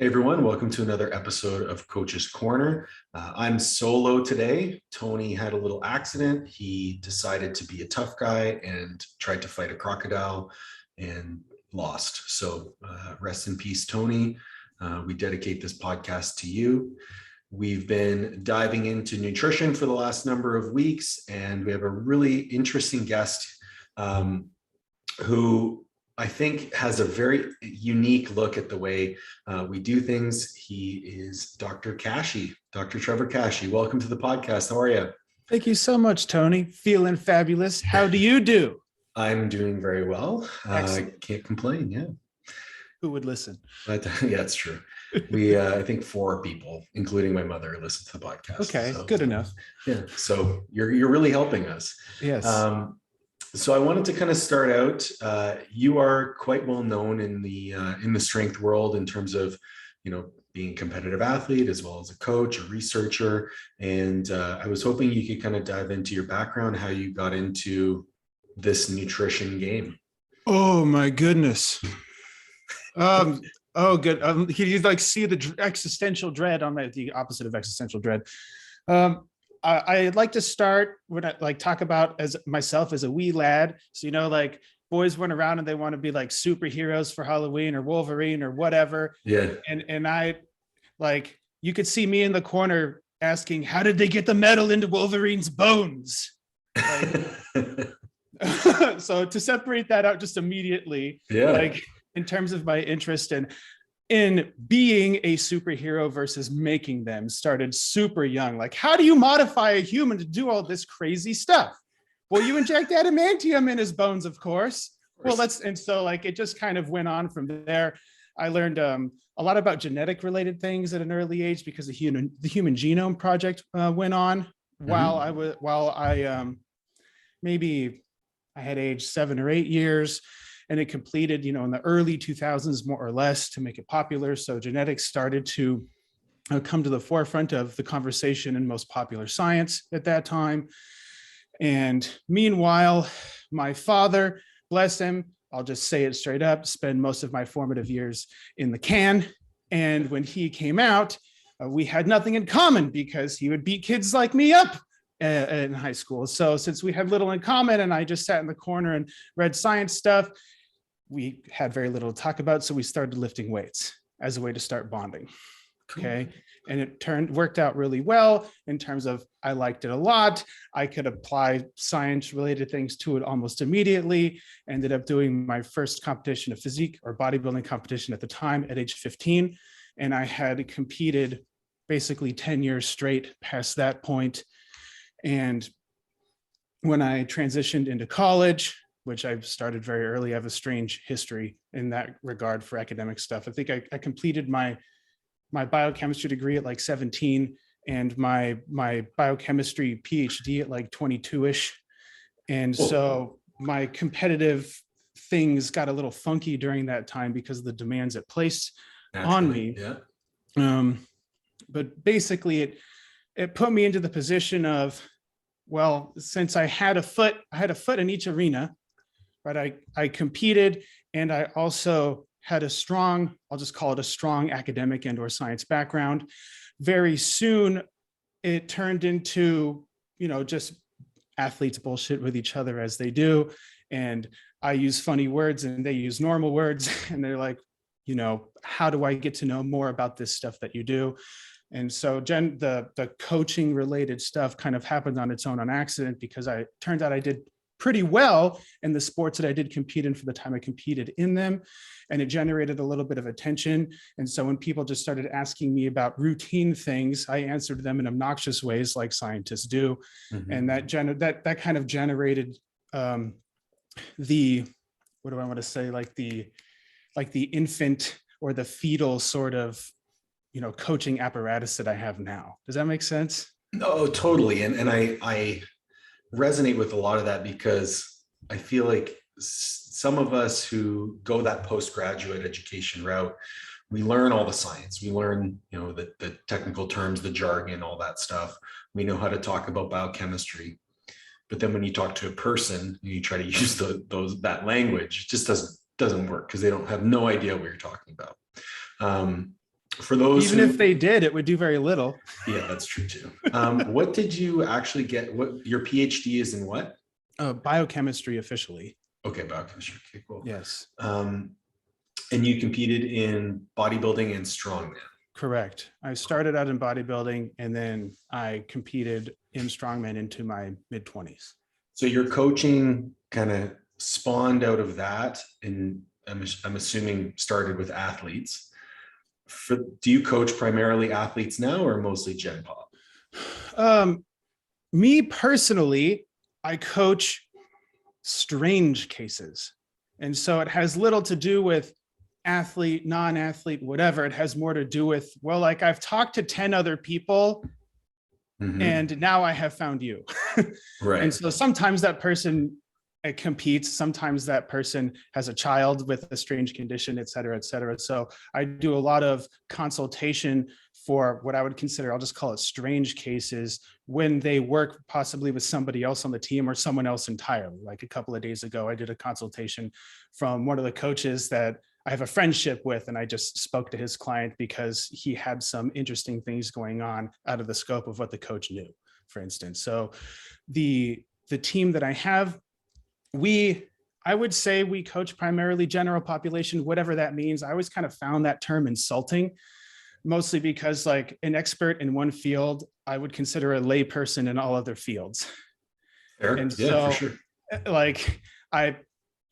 Hey everyone, welcome to another episode of Coach's Corner. I'm solo today. Tony had a little accident. He decided to be a tough guy and tried to fight a crocodile and lost. So rest in peace, Tony. We dedicate this podcast to you. We've been diving into nutrition for the last number of weeks, and we have a really interesting guest who I think has a very unique look at the way we do things. He is Dr. Kashey, Dr. Trevor Kashey. Welcome to the podcast. How are you? Thank you so much, Tony. Feeling fabulous. How do you do? I'm doing very well. I can't complain. Yeah. Who would listen? But, yeah, it's true. We, I think 4 people, including my mother, listen to the podcast. Okay, so, good enough. Yeah. So you're really helping us. Yes. So I wanted to kind of start out. You are quite well known in the strength world in terms of, being a competitive athlete as well as a coach, a researcher. And I was hoping you could kind of dive into your background, how you got into this nutrition game. Oh my goodness. Oh, good. You like see the existential dread on the opposite of existential dread. I'd like to start when I talk about as myself as a wee lad. So, boys run around and they want to be like superheroes for Halloween or Wolverine or whatever. Yeah. And I you could see me in the corner asking, how did they get the metal into Wolverine's bones? So to separate that out just immediately, in terms of my interest in being a superhero versus making them started super young. How do you modify a human to do all this crazy stuff? Well, you inject adamantium in his bones, of course. Well, it just kind of went on from there. I learned a lot about genetic related things at an early age because the Human Genome Project went on while I had aged 7 or 8 years. And it completed, in the early 2000s, more or less, to make it popular. So genetics started to come to the forefront of the conversation in most popular science at that time. And meanwhile, my father, bless him, I'll just say it straight up, spent most of my formative years in the can. And when he came out, we had nothing in common because he would beat kids like me up in high school. So since we had little in common and I just sat in the corner and read science stuff, we had very little to talk about. So we started lifting weights as a way to start bonding. Okay. And it worked out really well in terms of, I liked it a lot. I could apply science related things to it almost immediately. Ended up doing my first competition of physique or bodybuilding competition at the time at age 15. And I had competed basically 10 years straight past that point. And when I transitioned into college, which I started very early, I have a strange history in that regard for academic stuff. I think I completed my biochemistry degree at 17 and my biochemistry PhD at 22-ish. And so my competitive things got a little funky during that time because of the demands it placed on me. Yeah. But basically it put me into the position of, well, since I had a foot in each arena, right? I competed and I also had a strong, I'll just call it a strong academic and or science background. Very soon it turned into, just athletes bullshit with each other as they do. And I use funny words and they use normal words. And they're like, how do I get to know more about this stuff that you do? And so the coaching related stuff kind of happened on its own on accident because turned out I did pretty well in the sports that I did compete in for the time I competed in them. And it generated a little bit of attention. And so when people just started asking me about routine things, I answered them in obnoxious ways like scientists do. Mm-hmm. And that kind of generated what do I want to say? Like the infant or the fetal sort of, coaching apparatus that I have now. Does that make sense? No, totally. And I resonate with a lot of that because I feel like some of us who go that postgraduate education route, we learn all the science. We learn, the technical terms, the jargon, all that stuff. We know how to talk about biochemistry. But then when you talk to a person and you try to use that language, it just doesn't work because they don't have no idea what you're talking about. For those Even who, if they did, it would do very little. yeah, that's true too. What did you actually get? What your PhD is in what? Biochemistry officially. Okay, biochemistry. Okay, cool. Yes, And you competed in bodybuilding and strongman. correct. I started out in bodybuilding and then I competed in strongman into my mid 20s. So your coaching kind of spawned out of that, and I'm assuming started with athletes. Do you coach primarily athletes now or mostly Gen Pop? Me personally, I coach strange cases. And so it has little to do with athlete, non-athlete, whatever. It has more to do with, well, like I've talked to 10 other people and now I have found you. Right. And so sometimes that person competes, sometimes that person has a child with a strange condition, et cetera, et cetera. So I do a lot of consultation for what I would consider, I'll just call it strange cases, when they work possibly with somebody else on the team or someone else entirely. Like a couple of days ago, I did a consultation from one of the coaches that I have a friendship with, and I just spoke to his client because he had some interesting things going on out of the scope of what the coach knew, for instance. So the team that I have, I would say we coach primarily general population, whatever that means. I always kind of found that term insulting, mostly because like an expert in one field, I would consider a layperson in all other fields. Fair. And Yeah, so for sure. like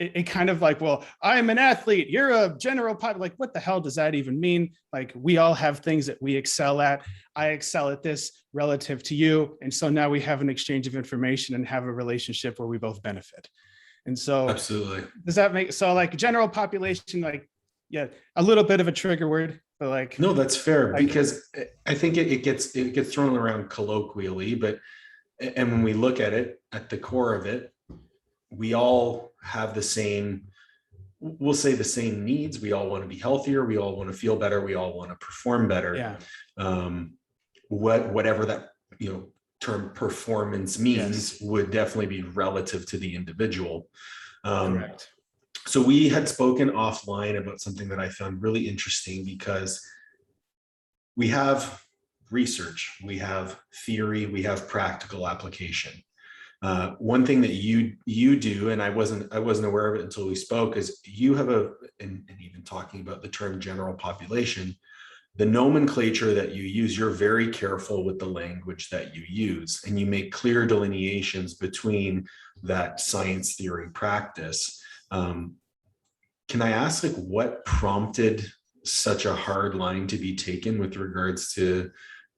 it kind of like, well, I'm an athlete, you're a general like, what the hell does that even mean? Like, we all have things that we excel at. I excel at this relative to you. And so now we have an exchange of information and have a relationship where we both benefit. And so Absolutely. does that make, so like general population, like, yeah, a little bit of a trigger word, but like, No, that's fair, like, because I think it gets thrown around colloquially, but and when we look at it at the core of it, we all have the same, we'll say the same needs. We all want to be healthier. We all want to feel better. We all want to perform better. yeah, Whatever that, term performance means, yes, would definitely be relative to the individual. correct. So we had spoken offline about something that I found really interesting, because we have research, we have theory, we have practical application. One thing that you do, and I wasn't aware of it until we spoke, is you have and even talking about the term general population, the nomenclature that you use, you're very careful with the language that you use, and you make clear delineations between that science, theory, practice. Can I ask, like, what prompted such a hard line to be taken with regards to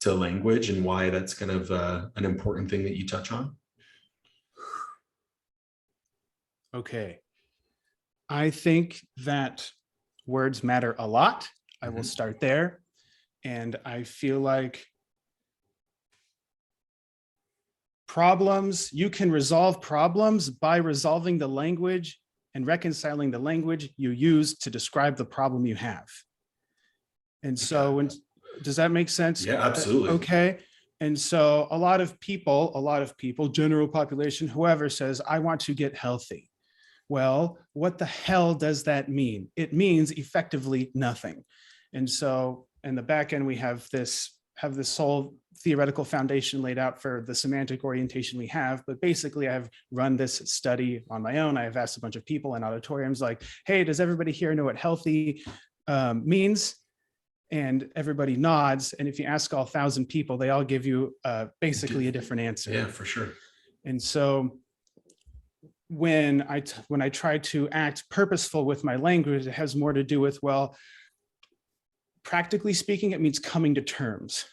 language, and why that's kind of an important thing that you touch on? Okay. I think that words matter a lot. I will start there. And I feel like you can resolve problems by resolving the language and reconciling the language you use to describe the problem you have. And so does that make sense? Yeah, absolutely. Okay. And so a lot of people, general population, whoever says, I want to get healthy. Well, what the hell does that mean? It means effectively nothing. And so in the back end, we have this whole theoretical foundation laid out for the semantic orientation we have. But basically, I've run this study on my own. I have asked a bunch of people in auditoriums like, hey, does everybody here know what healthy means? And everybody nods. And if you ask all 1,000 people, they all give you basically a different answer. Yeah, for sure. And so when I try to act purposeful with my language, it has more to do with, well, practically speaking, it means coming to terms.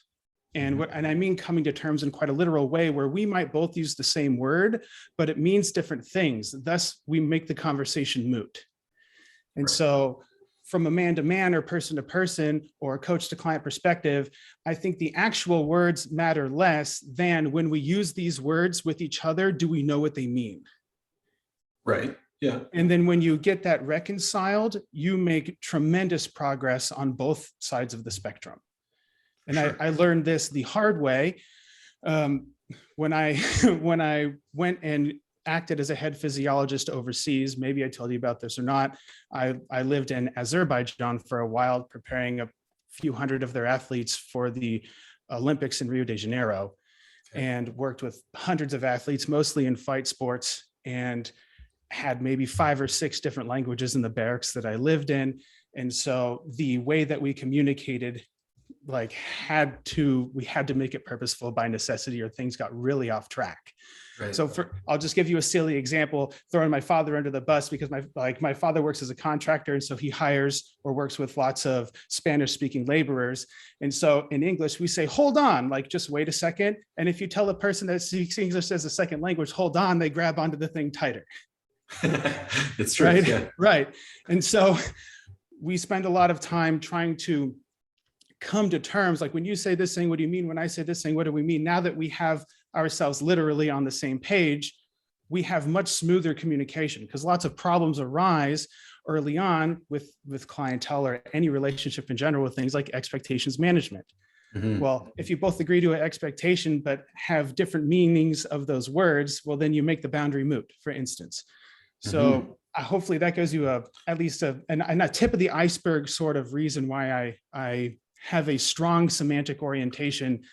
And I mean coming to terms in quite a literal way, where we might both use the same word, but it means different things. Thus, we make the conversation moot. And Right. so from a man to man or person to person or coach to client perspective, I think the actual words matter less than when we use these words with each other, do we know what they mean? Right. Yeah. And then when you get that reconciled, you make tremendous progress on both sides of the spectrum. And Sure. I learned this the hard way when I went and acted as a head physiologist overseas. Maybe I told you about this or not. I lived in Azerbaijan for a while, preparing few hundred of their athletes for the Olympics in Rio de Janeiro, and worked with hundreds of athletes, mostly in fight sports, and had maybe 5 or 6 different languages in the barracks that I lived in. And so the way that we communicated, like we had to make it purposeful by necessity, or things got really off track. Right. So I'll just give you a silly example, throwing my father under the bus, because my father works as a contractor. And so he hires or works with lots of Spanish speaking laborers. And so in English, we say, hold on, like, just wait a second. And if you tell a person that speaks English as a second language, hold on, they grab onto the thing tighter. It's true. Right. Yeah. Right. And so we spend a lot of time trying to come to terms, like, when you say this thing, what do you mean? When I say this thing, what do we mean? Now that we have ourselves literally on the same page, we have much smoother communication, because lots of problems arise early on with clientele or any relationship in general, with things like expectations management. Mhm. Well, if you both agree to an expectation but have different meanings of those words, well, then you make the boundary moot, for instance. So hopefully that gives you at least a tip of the iceberg sort of reason why I have a strong semantic orientation,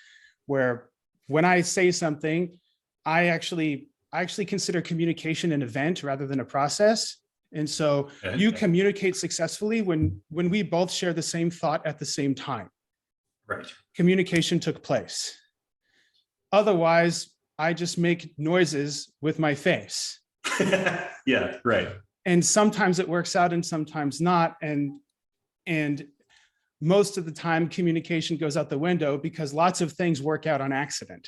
where when I say something, I actually consider communication an event rather than a process. And so you communicate successfully when we both share the same thought at the same time. Right. Communication took place. Otherwise, I just make noises with my face. Yeah, right. And sometimes it works out and sometimes not. And most of the time communication goes out the window, because lots of things work out on accident.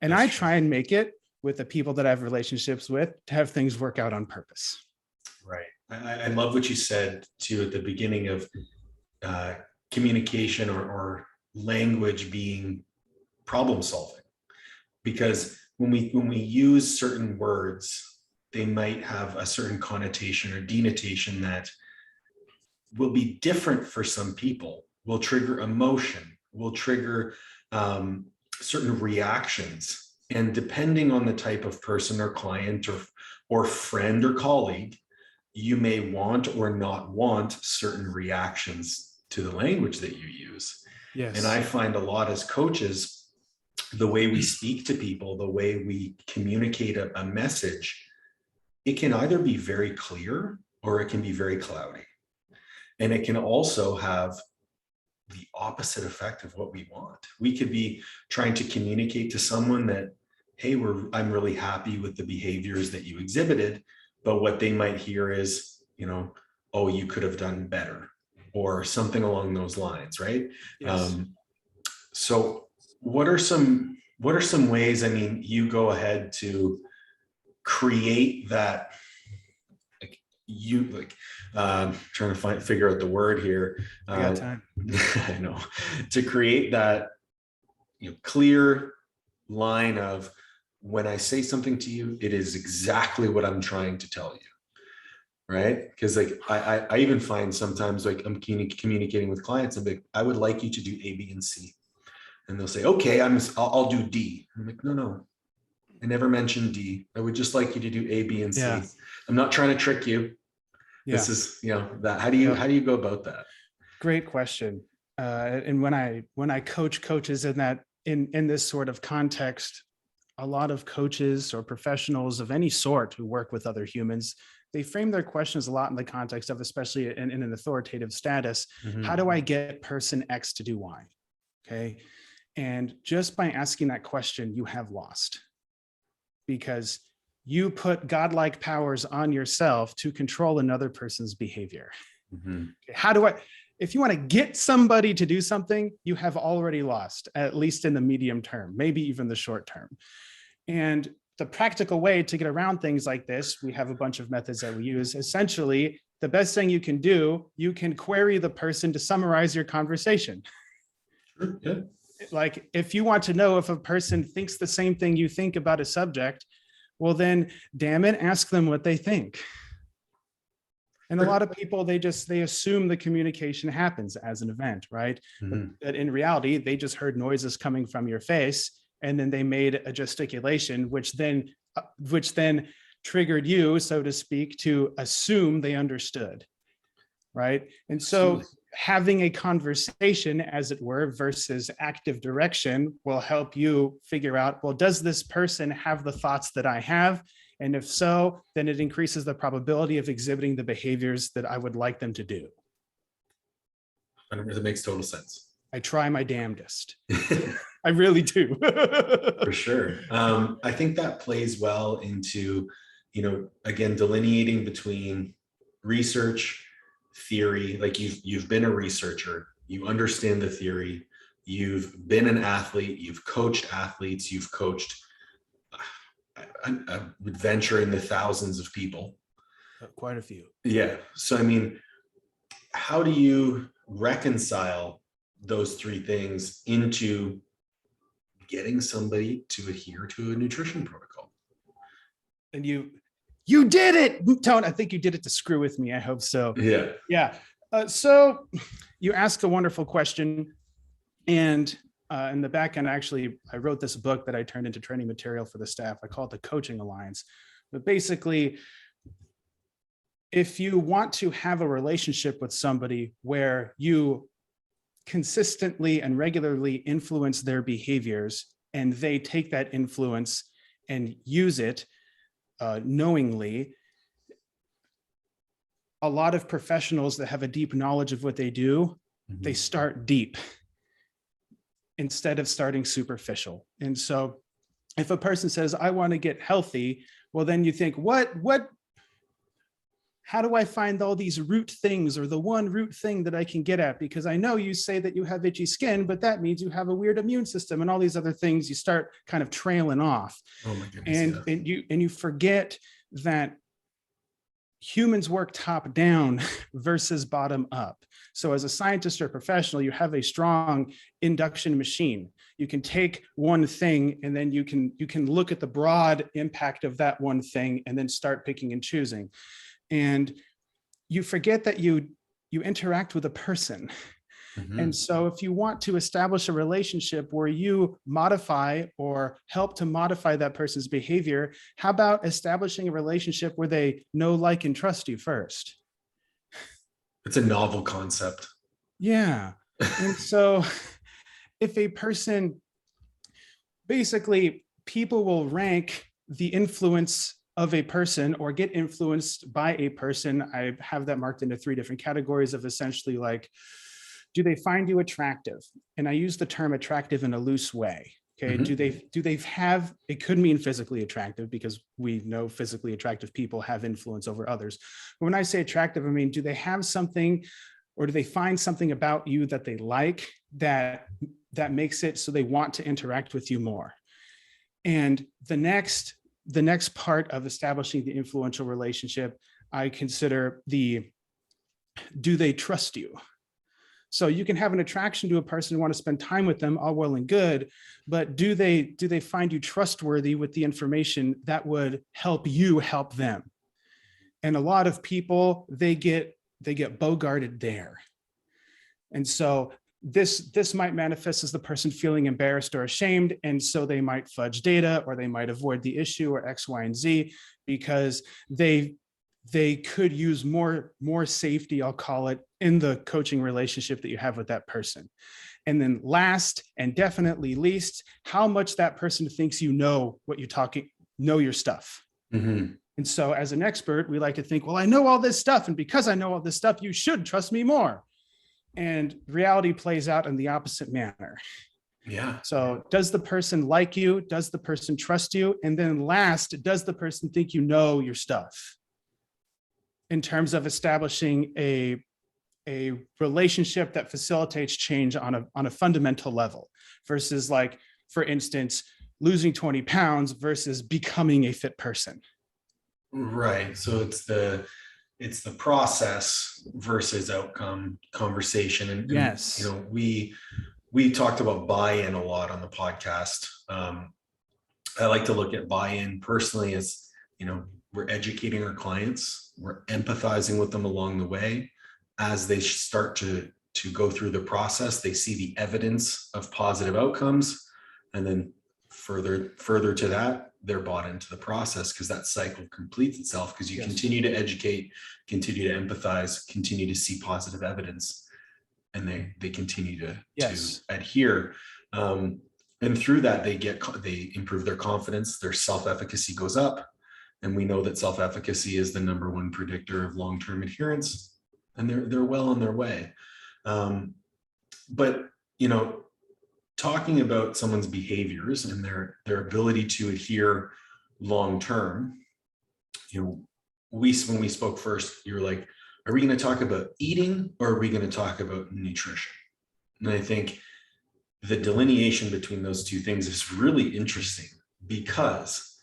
And I try and make it with the people that I have relationships with to have things work out on purpose. Right. I love what you said too at the beginning of communication or language being problem solving, because when we use certain words, they might have a certain connotation or denotation that will be different for some people, will trigger emotion, will trigger certain reactions. And depending on the type of person or client or friend or colleague, you may want or not want certain reactions to the language that you use. Yes. And I find a lot as coaches, the way we speak to people, the way we communicate a message, it can either be very clear or it can be very cloudy. And it can also have the opposite effect of what we want. We could be trying to communicate to someone that, hey, I'm really happy with the behaviors that you exhibited, but what they might hear is, oh, you could have done better, or something along those lines, right? Yes. So what are some ways, you go ahead to create that, trying to figure out the word here. I got time. I know, to create that clear line of, when I say something to you, it is exactly what I'm trying to tell you, right? Because I even find sometimes, like, I'm communicating with clients, I'm like, I would like you to do A, B, and C, and they'll say, okay, I'll do D. I'm like, no, I never mentioned D. I would just like you to do A, B, and C. Yeah. I'm not trying to trick you. Yeah. This is, that. How do you go about that? Great question. And when I coach coaches in this sort of context, a lot of coaches or professionals of any sort who work with other humans, they frame their questions a lot in the context of, especially in an authoritative status, how do I get person X to do Y? Okay. And just by asking that question, you have lost, because you put godlike powers on yourself to control another person's behavior. If you want to get somebody to do something, you have already lost, at least in the medium term, maybe even the short term. And the practical way to get around things like this, we have a bunch of methods that we use. Essentially, the best thing you can do, you can query the person to summarize your conversation. Sure. Yeah. Like, if you want to know if a person thinks the same thing you think about a subject, well, then, damn it, ask them what they think. And a lot of people, they assume the communication happens as an event, right? But in reality, they just heard noises coming from your face, and then they made a gesticulation, which then triggered you, so to speak, to assume they understood, right? And so having a conversation, as it were, versus active direction will help you figure out, well, does this person have the thoughts that I have? And if so, then it increases the probability of exhibiting the behaviors that I would like them to do. That makes total sense. I try my damnedest. I really do. For sure. I think that plays well into, again, delineating between research, theory. Like you've been a researcher, you understand the theory, you've been an athlete, you've coached athletes, you've coached, I would venture in the thousands of people. Quite a few. Yeah. So, I mean, how do you reconcile those three things into getting somebody to adhere to a nutrition protocol? And you did it, Tone. I think you did it to screw with me. I hope so. Yeah. Yeah. So you asked a wonderful question. And in the back end, actually, I wrote this book that I turned into training material for the staff. I call it the Coaching Alliance. But basically, if you want to have a relationship with somebody where you consistently and regularly influence their behaviors, and they take that influence and use it knowingly, a lot of professionals that have a deep knowledge of what they do, they start deep instead of starting superficial. And so if a person says, I want to get healthy, well, then you think, how do I find all these root things, or the one root thing that I can get at? Because I know you say that you have itchy skin, but that means you have a weird immune system and all these other things. You start kind of trailing off. Oh my goodness. And you forget that humans work top down versus bottom up. So as a scientist or a professional, you have a strong induction machine. You can take one thing and then you can look at the broad impact of that one thing and then start picking and choosing. And you forget that you interact with a person. And so if you want to establish a relationship where you modify or help to modify that person's behavior, how about establishing a relationship where they know, like, and trust you first? It's a novel concept. Yeah. And so if a person, basically, people will rank the influence of a person or get influenced by a person. I have that marked into 3 different categories of essentially like, do they find you attractive? And I use the term attractive in a loose way. Okay. Do they have, it could mean physically attractive, because we know physically attractive people have influence over others. But when I say attractive, I mean, do they have something, or do they find something about you that they like that makes it so they want to interact with you more? And the next part of establishing the influential relationship, I consider do they trust you? So you can have an attraction to a person and want to spend time with them, all well and good, but do they find you trustworthy with the information that would help you help them? And a lot of people, they get bogarted there. And so this might manifest as the person feeling embarrassed or ashamed. And so they might fudge data, or they might avoid the issue, or X, Y, and Z, because they could use more safety, I'll call it, in the coaching relationship that you have with that person. And then last and definitely least, how much that person thinks you know what you're know your stuff. And so as an expert, we like to think, well, I know all this stuff, and because I know all this stuff, you should trust me more. And reality plays out in the opposite manner. Yeah. So does the person like you? Does the person trust you? And then last, does the person think you know your stuff? In terms of establishing a relationship that facilitates change on a fundamental level, versus, like, for instance, losing 20 pounds versus becoming a fit person. Right. So it's the process versus outcome conversation. And yes, we talked about buy-in a lot on the podcast. I like to look at buy-in personally as, we're educating our clients, we're empathizing with them along the way. As they start to go through the process, they see the evidence of positive outcomes, and then further to that, they're bought into the process, because that cycle completes itself, because you continue to educate, continue to empathize, continue to see positive evidence. and they continue to Yes. adhere. And through that, they improve their confidence, their self-efficacy goes up. And we know that self-efficacy is the number one predictor of long-term adherence, and they're well on their way. But talking about someone's behaviors and their ability to adhere long-term, when we spoke first, you were like, are we going to talk about eating or are we going to talk about nutrition? And I think the delineation between those two things is really interesting because,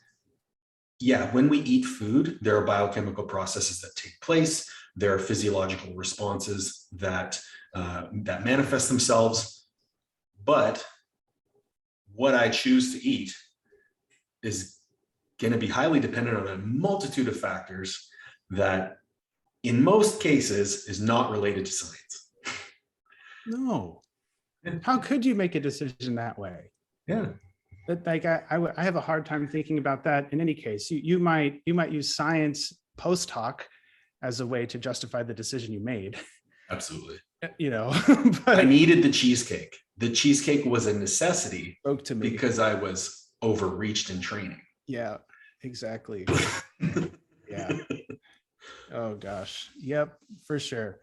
yeah, when we eat food, there are biochemical processes that take place. There are physiological responses that manifest themselves. But what I choose to eat is going to be highly dependent on a multitude of factors that, in most cases, is not related to science. No. How could you make a decision that way? Yeah. But like I have a hard time thinking about that. In any case, you might use science post hoc as a way to justify the decision you made. Absolutely. But I needed the cheesecake. The cheesecake was a necessity spoke to me because I was overreached in training. Yeah, exactly. Yeah. Oh gosh. Yep, for sure.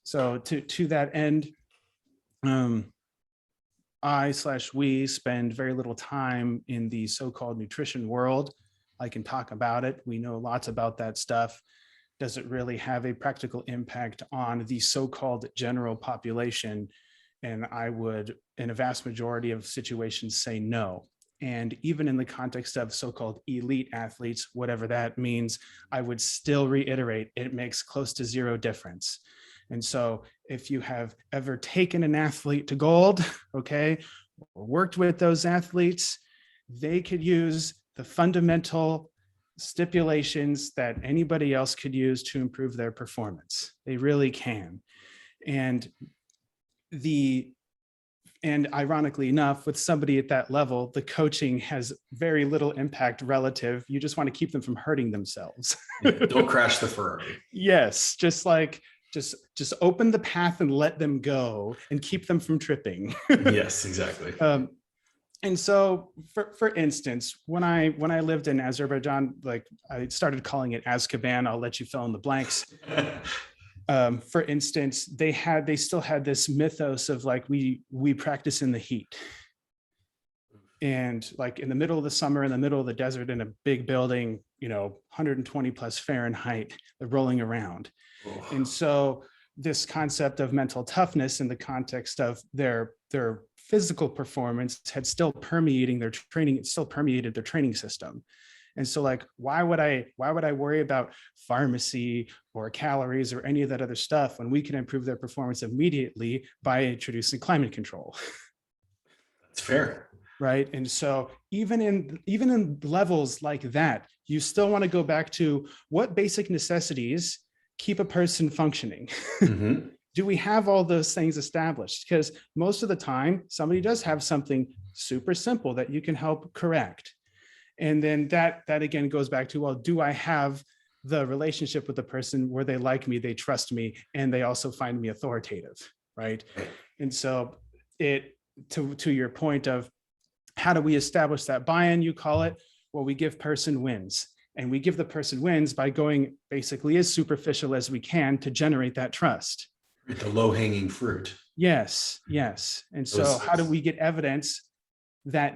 So to that end, we spend very little time in the so-called nutrition world. I can talk about it. We know lots about that stuff. Does it really have a practical impact on the so-called general population? And I would, in a vast majority of situations, say no. And even in the context of so-called elite athletes, whatever that means, I would still reiterate, it makes close to zero difference. And so if you have ever taken an athlete to gold, okay, or worked with those athletes, they could use the fundamental stipulations that anybody else could use to improve their performance. They really can. And ironically enough, with somebody at that level, the coaching has very little impact relative. You just want to keep them from hurting themselves. Don't crash the Ferrari. Yes, just open the path and let them go and keep them from tripping. Yes, exactly. And so, for instance, when I lived in Azerbaijan, like I started calling it Azkaban. I'll let you fill in the blanks. For instance, they still had this mythos of like we practice in the heat, and like in the middle of the summer, in the middle of the desert, in a big building, 120 plus Fahrenheit, they're rolling around. Oh. And so this concept of mental toughness in the context of their physical performance had still permeating their training. It still permeated their training system. And so like, why would I worry about pharmacy or calories or any of that other stuff when we can improve their performance immediately by introducing climate control? That's fair. Right. And so even in levels like that, you still want to go back to what basic necessities keep a person functioning. Mm-hmm. Do we have all those things established? Because most of the time, somebody does have something super simple that you can help correct. And then that again goes back to, well, do I have the relationship with the person where they like me, they trust me, and they also find me authoritative, right? And so to your point of how do we establish that buy-in, you call it, well, we give person wins. And we give the person wins by going basically as superficial as we can to generate that trust. The low-hanging fruit. Yes. And so how do we get evidence that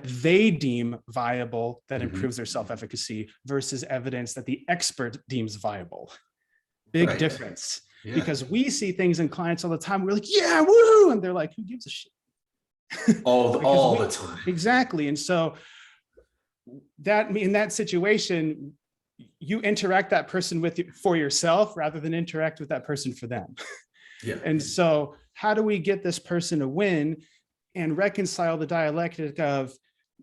they deem viable that improves their self-efficacy versus evidence that the expert deems viable? Big difference. Yeah. Because we see things in clients all the time. We're like, yeah, woo! And they're like, who gives a shit? all the time. Exactly. And so in that situation, you interact that person for yourself rather than interact with that person for them. Yeah. And so how do we get this person to win and reconcile the dialectic of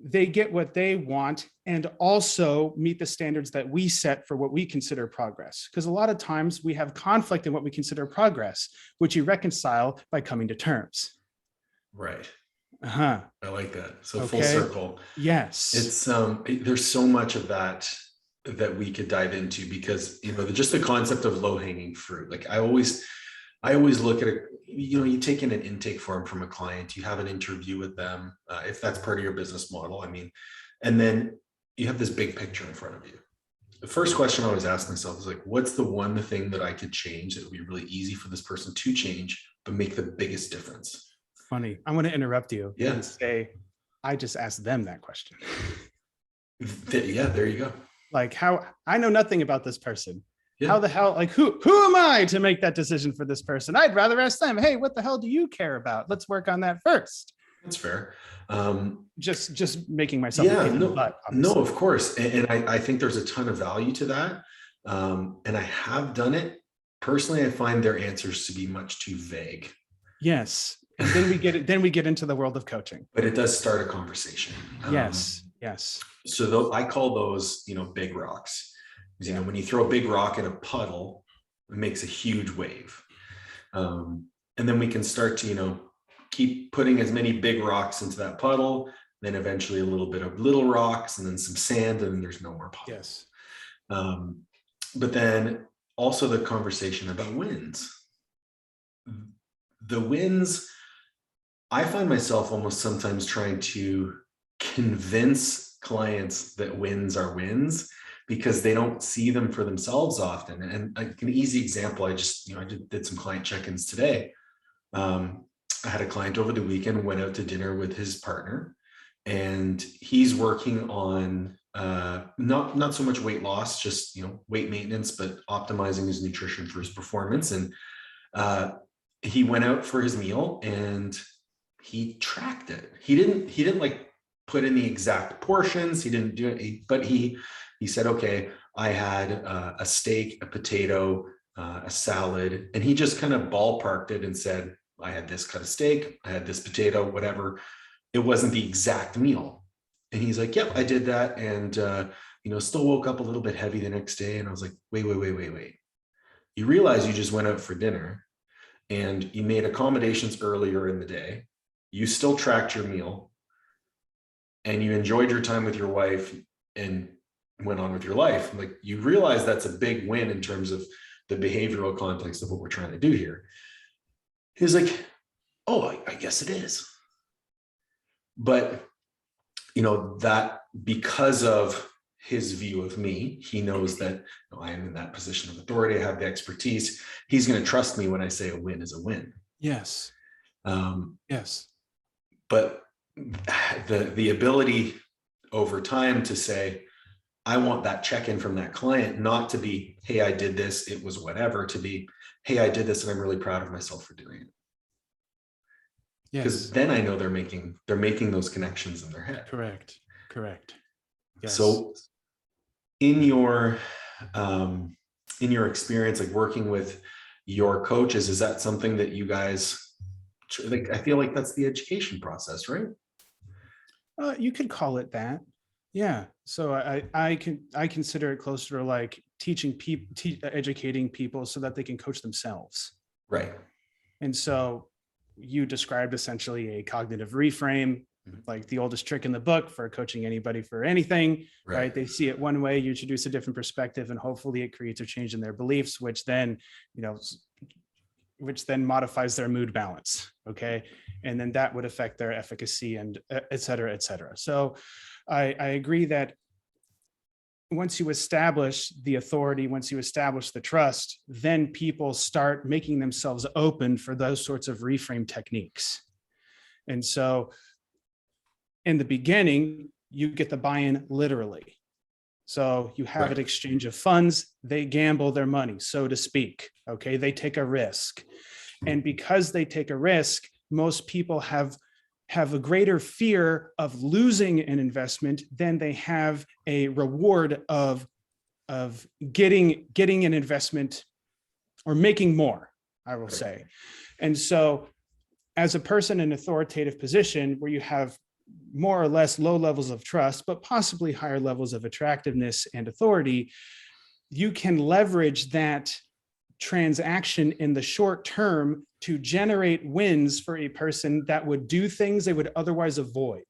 they get what they want and also meet the standards that we set for what we consider progress? Because a lot of times we have conflict in what we consider progress, which you reconcile by coming to terms. Right. Uh-huh. I like that. So okay. Full circle. Yes. It's there's so much of that we could dive into because just the concept of low-hanging fruit. Like I always I always look at it, you take in an intake form from a client, you have an interview with them, if that's part of your business model. I mean, and then you have this big picture in front of you. The first question I always ask myself is like, what's the one thing that I could change that would be really easy for this person to change, but make the biggest difference? Funny. I want to interrupt you Yeah. and say, I just asked them that question. Yeah, there you go. Like, how I know nothing about this person. Yeah. How the hell, like, who am I to make that decision for this person? I'd rather ask them, hey, what the hell do you care about? Let's work on that first. That's fair. Just making myself Yeah, a pain in the no, butt, no, obviously. of course. And I think there's a ton of value to that. And I have done it. Personally, I find their answers to be much too vague. Yes. And then we get into the world of coaching. But it does start a conversation. Yes. So I call those, big rocks. Because, when you throw a big rock in a puddle, it makes a huge wave. And then we can start to, keep putting as many big rocks into that puddle, then eventually a little bit of little rocks and then some sand, and then there's no more puddle. Yes. But then also the conversation about wins. The wins, I find myself almost sometimes trying to convince clients that wins are wins because they don't see them for themselves often. And like an easy example, I did some client check-ins today. I had a client over the weekend, went out to dinner with his partner, and he's working on not so much weight loss, just weight maintenance, but optimizing his nutrition for his performance. And he went out for his meal and he tracked it. He didn't like put in the exact portions. He didn't do it, but he said, okay, I had a steak, a potato, a salad, and he just kind of ballparked it and said, I had this cut of steak, I had this potato, whatever. It wasn't the exact meal. And he's like, yep, I did that. And, still woke up a little bit heavy the next day. And I was like, wait. You realize you just went out for dinner and you made accommodations earlier in the day. You still tracked your meal and you enjoyed your time with your wife and went on with your life. Like, you realize that's a big win in terms of the behavioral context of what we're trying to do here. He's like, oh, I guess it is. But, that because of his view of me, he knows that I am in that position of authority. I have the expertise. He's going to trust me when I say a win is a win. Yes. Yes. But the ability over time to say, I want that check-in from that client, not to be, hey, I did this, it was whatever, to be, hey, I did this and I'm really proud of myself for doing it. Because then I know they're making those connections in their head. Correct. Yes. So in your experience, like working with your coaches, is that something that you guys like? I feel like that's the education process, right? You could call it that. Yeah. So I consider it closer to like teaching people, educating people so that they can coach themselves. Right. And so you described essentially a cognitive reframe, like the oldest trick in the book for coaching anybody for anything, right? They see it one way, you introduce a different perspective, and hopefully it creates a change in their beliefs, which then modifies their mood balance. Okay. And then that would affect their efficacy and et cetera, et cetera. So I agree that once you establish the authority, once you establish the trust, then people start making themselves open for those sorts of reframe techniques. And so in the beginning, you get the buy-in literally. So you have an exchange of funds, they gamble their money, so to speak. Okay, they take a risk. And because they take a risk, most people have a greater fear of losing an investment than they have a reward of getting an investment or making more, I will say. And so as a person in authoritative position where you have more or less low levels of trust, but possibly higher levels of attractiveness and authority, you can leverage that transaction in the short term to generate wins for a person that would do things they would otherwise avoid.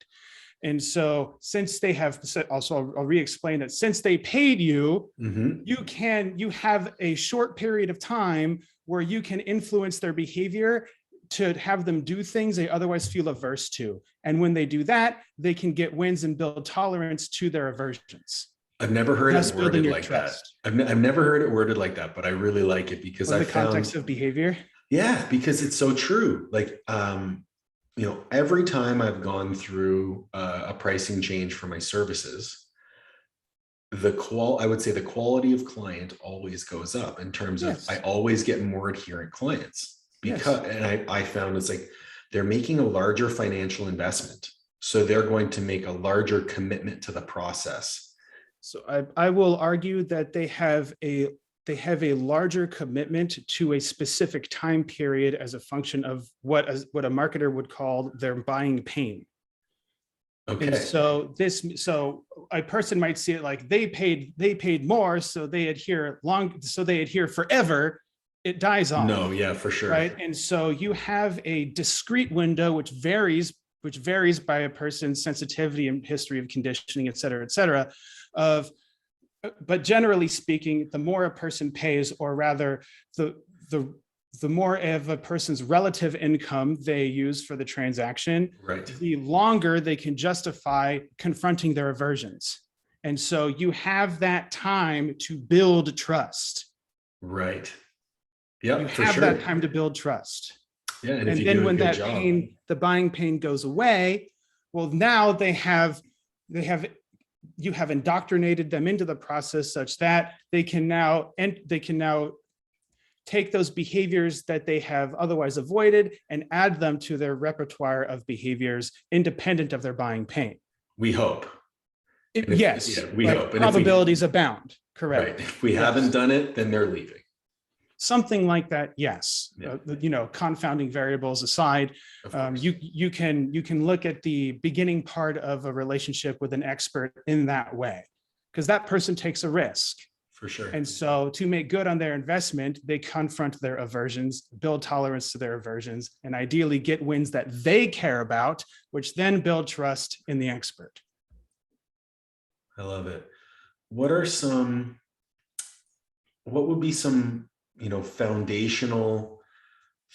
And so since they have, also I'll re-explain it, since they paid you, you have a short period of time where you can influence their behavior to have them do things they otherwise feel averse to. And when they do that, they can get wins and build tolerance to their aversions. I've never heard Thus it worded building your like that. trust. I've never heard it worded like that, but I really like it because In I the found, context of behavior. yeah, because it's so true. Like, you know, every time I've gone through a pricing change for my services, I would say the quality of client always goes up in terms of, Yes. I always get more adherent clients because, Yes. and I found it's like, they're making a larger financial investment. So they're going to make a larger commitment to the process. So I will argue that they have a larger commitment to a specific time period as a function of what a marketer would call their buying pain. Okay. And so a person might see it like they paid more, so they adhere forever. It dies off. No, yeah, for sure. Right. And so you have a discrete window which varies by a person's sensitivity and history of conditioning, et cetera, but generally speaking, the more a person pays, or rather the more of a person's relative income they use for the transaction, right, the longer they can justify confronting their aversions. And so you have that time to build trust. Right. Yeah, you for have sure. that time to build trust. Yeah, and And if you then do a when good that job, pain, the buying pain goes away, well, now you have indoctrinated them into the process such that they can now take those behaviors that they have otherwise avoided and add them to their repertoire of behaviors independent of their buying pain. we hope. Yes, Yeah, we hope. And probabilities abound. Correct. Right. If we haven't done it, then they're leaving. Something like that, yes. Yeah. Confounding variables aside, you can look at the beginning part of a relationship with an expert in that way, because that person takes a risk. For sure. And so to make good on their investment, they confront their aversions, build tolerance to their aversions, and ideally get wins that they care about, which then build trust in the expert. I love it. What would be some, foundational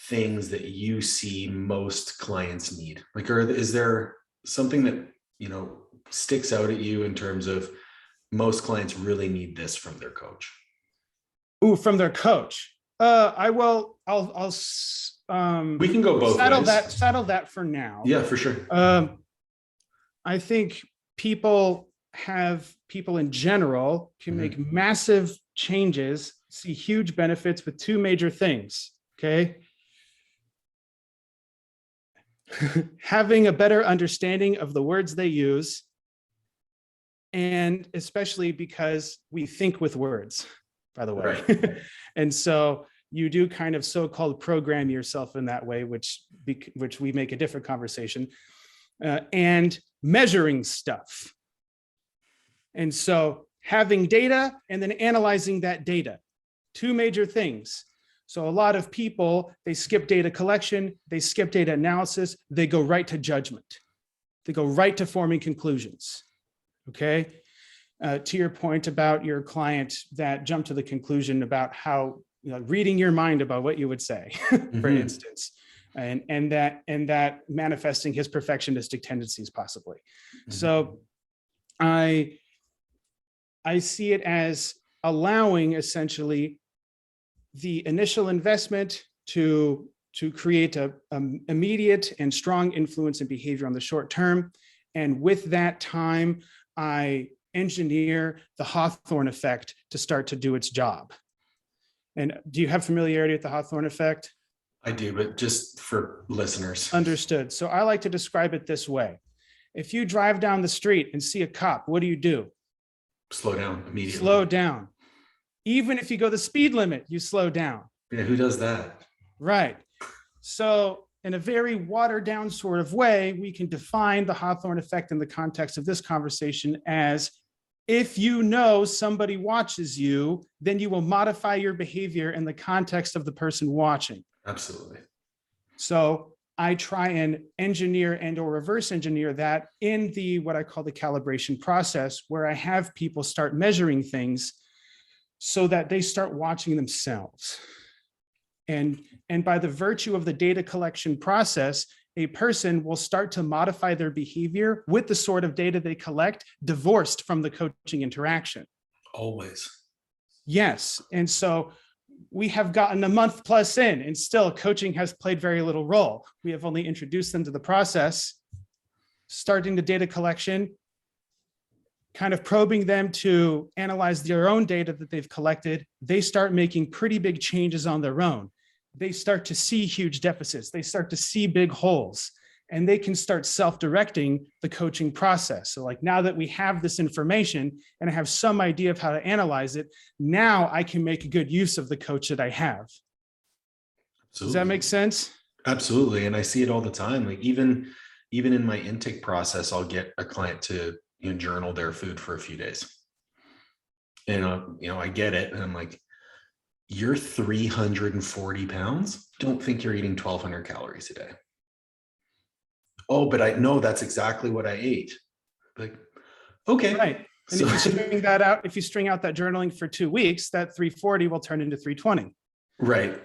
things that you see most clients need? Like, is there something that, sticks out at you in terms of most clients really need this from their coach? Ooh, from their coach. I'll we can go both ways. Settle that for now. Yeah, for sure. I think people in general can make massive changes, see huge benefits with two major things. Okay. Having a better understanding of the words they use, and especially because we think with words, by the way. Right. And so you do kind of so-called program yourself in that way, which we make a different conversation, and measuring stuff. And so having data and then analyzing that data, two major things. So a lot of people, they skip data collection, they skip data analysis, they go right to judgment. They go right to forming conclusions. Okay. To your point about your client that jumped to the conclusion about how, reading your mind about what you would say, for instance, and that manifesting his perfectionistic tendencies possibly. So I see it as allowing essentially the initial investment to create a immediate and strong influence and behavior on the short term. And with that time, I engineer the Hawthorne effect to start to do its job. And do you have familiarity with the Hawthorne effect? I do, but just for listeners. Understood. So I like to describe it this way. If you drive down the street and see a cop, what do? Slow down immediately. Slow down. Even if you go the speed limit, you slow down. Yeah, who does that? Right. So in a very watered down sort of way, we can define the Hawthorne effect in the context of this conversation as, if you know somebody watches you, then you will modify your behavior in the context of the person watching. Absolutely. So I try and engineer and or reverse engineer that in what I call the calibration process, where I have people start measuring things so that they start watching themselves. And by the virtue of the data collection process, a person will start to modify their behavior with the sort of data they collect, divorced from the coaching interaction. Always. Yes. And so we have gotten a month plus in, and still coaching has played very little role. We have only introduced them to the process, starting the data collection, kind of probing them to analyze their own data that they've collected. They start making pretty big changes on their own. They start to see huge deficits. They start to see big holes, and they can start self-directing the coaching process. So like, now that we have this information and I have some idea of how to analyze it, now I can make a good use of the coach that I have. Absolutely. Does that make sense? Absolutely. And I see it all the time. Like even in my intake process, I'll get a client to journal their food for a few days. And I get it. And I'm like, you're 340 pounds. Don't think you're eating 1,200 calories a day. Oh, but I know that's exactly what I ate. Like, okay. Right. And if you string that out, if you string out that journaling for 2 weeks, that 340 will turn into 320. Right.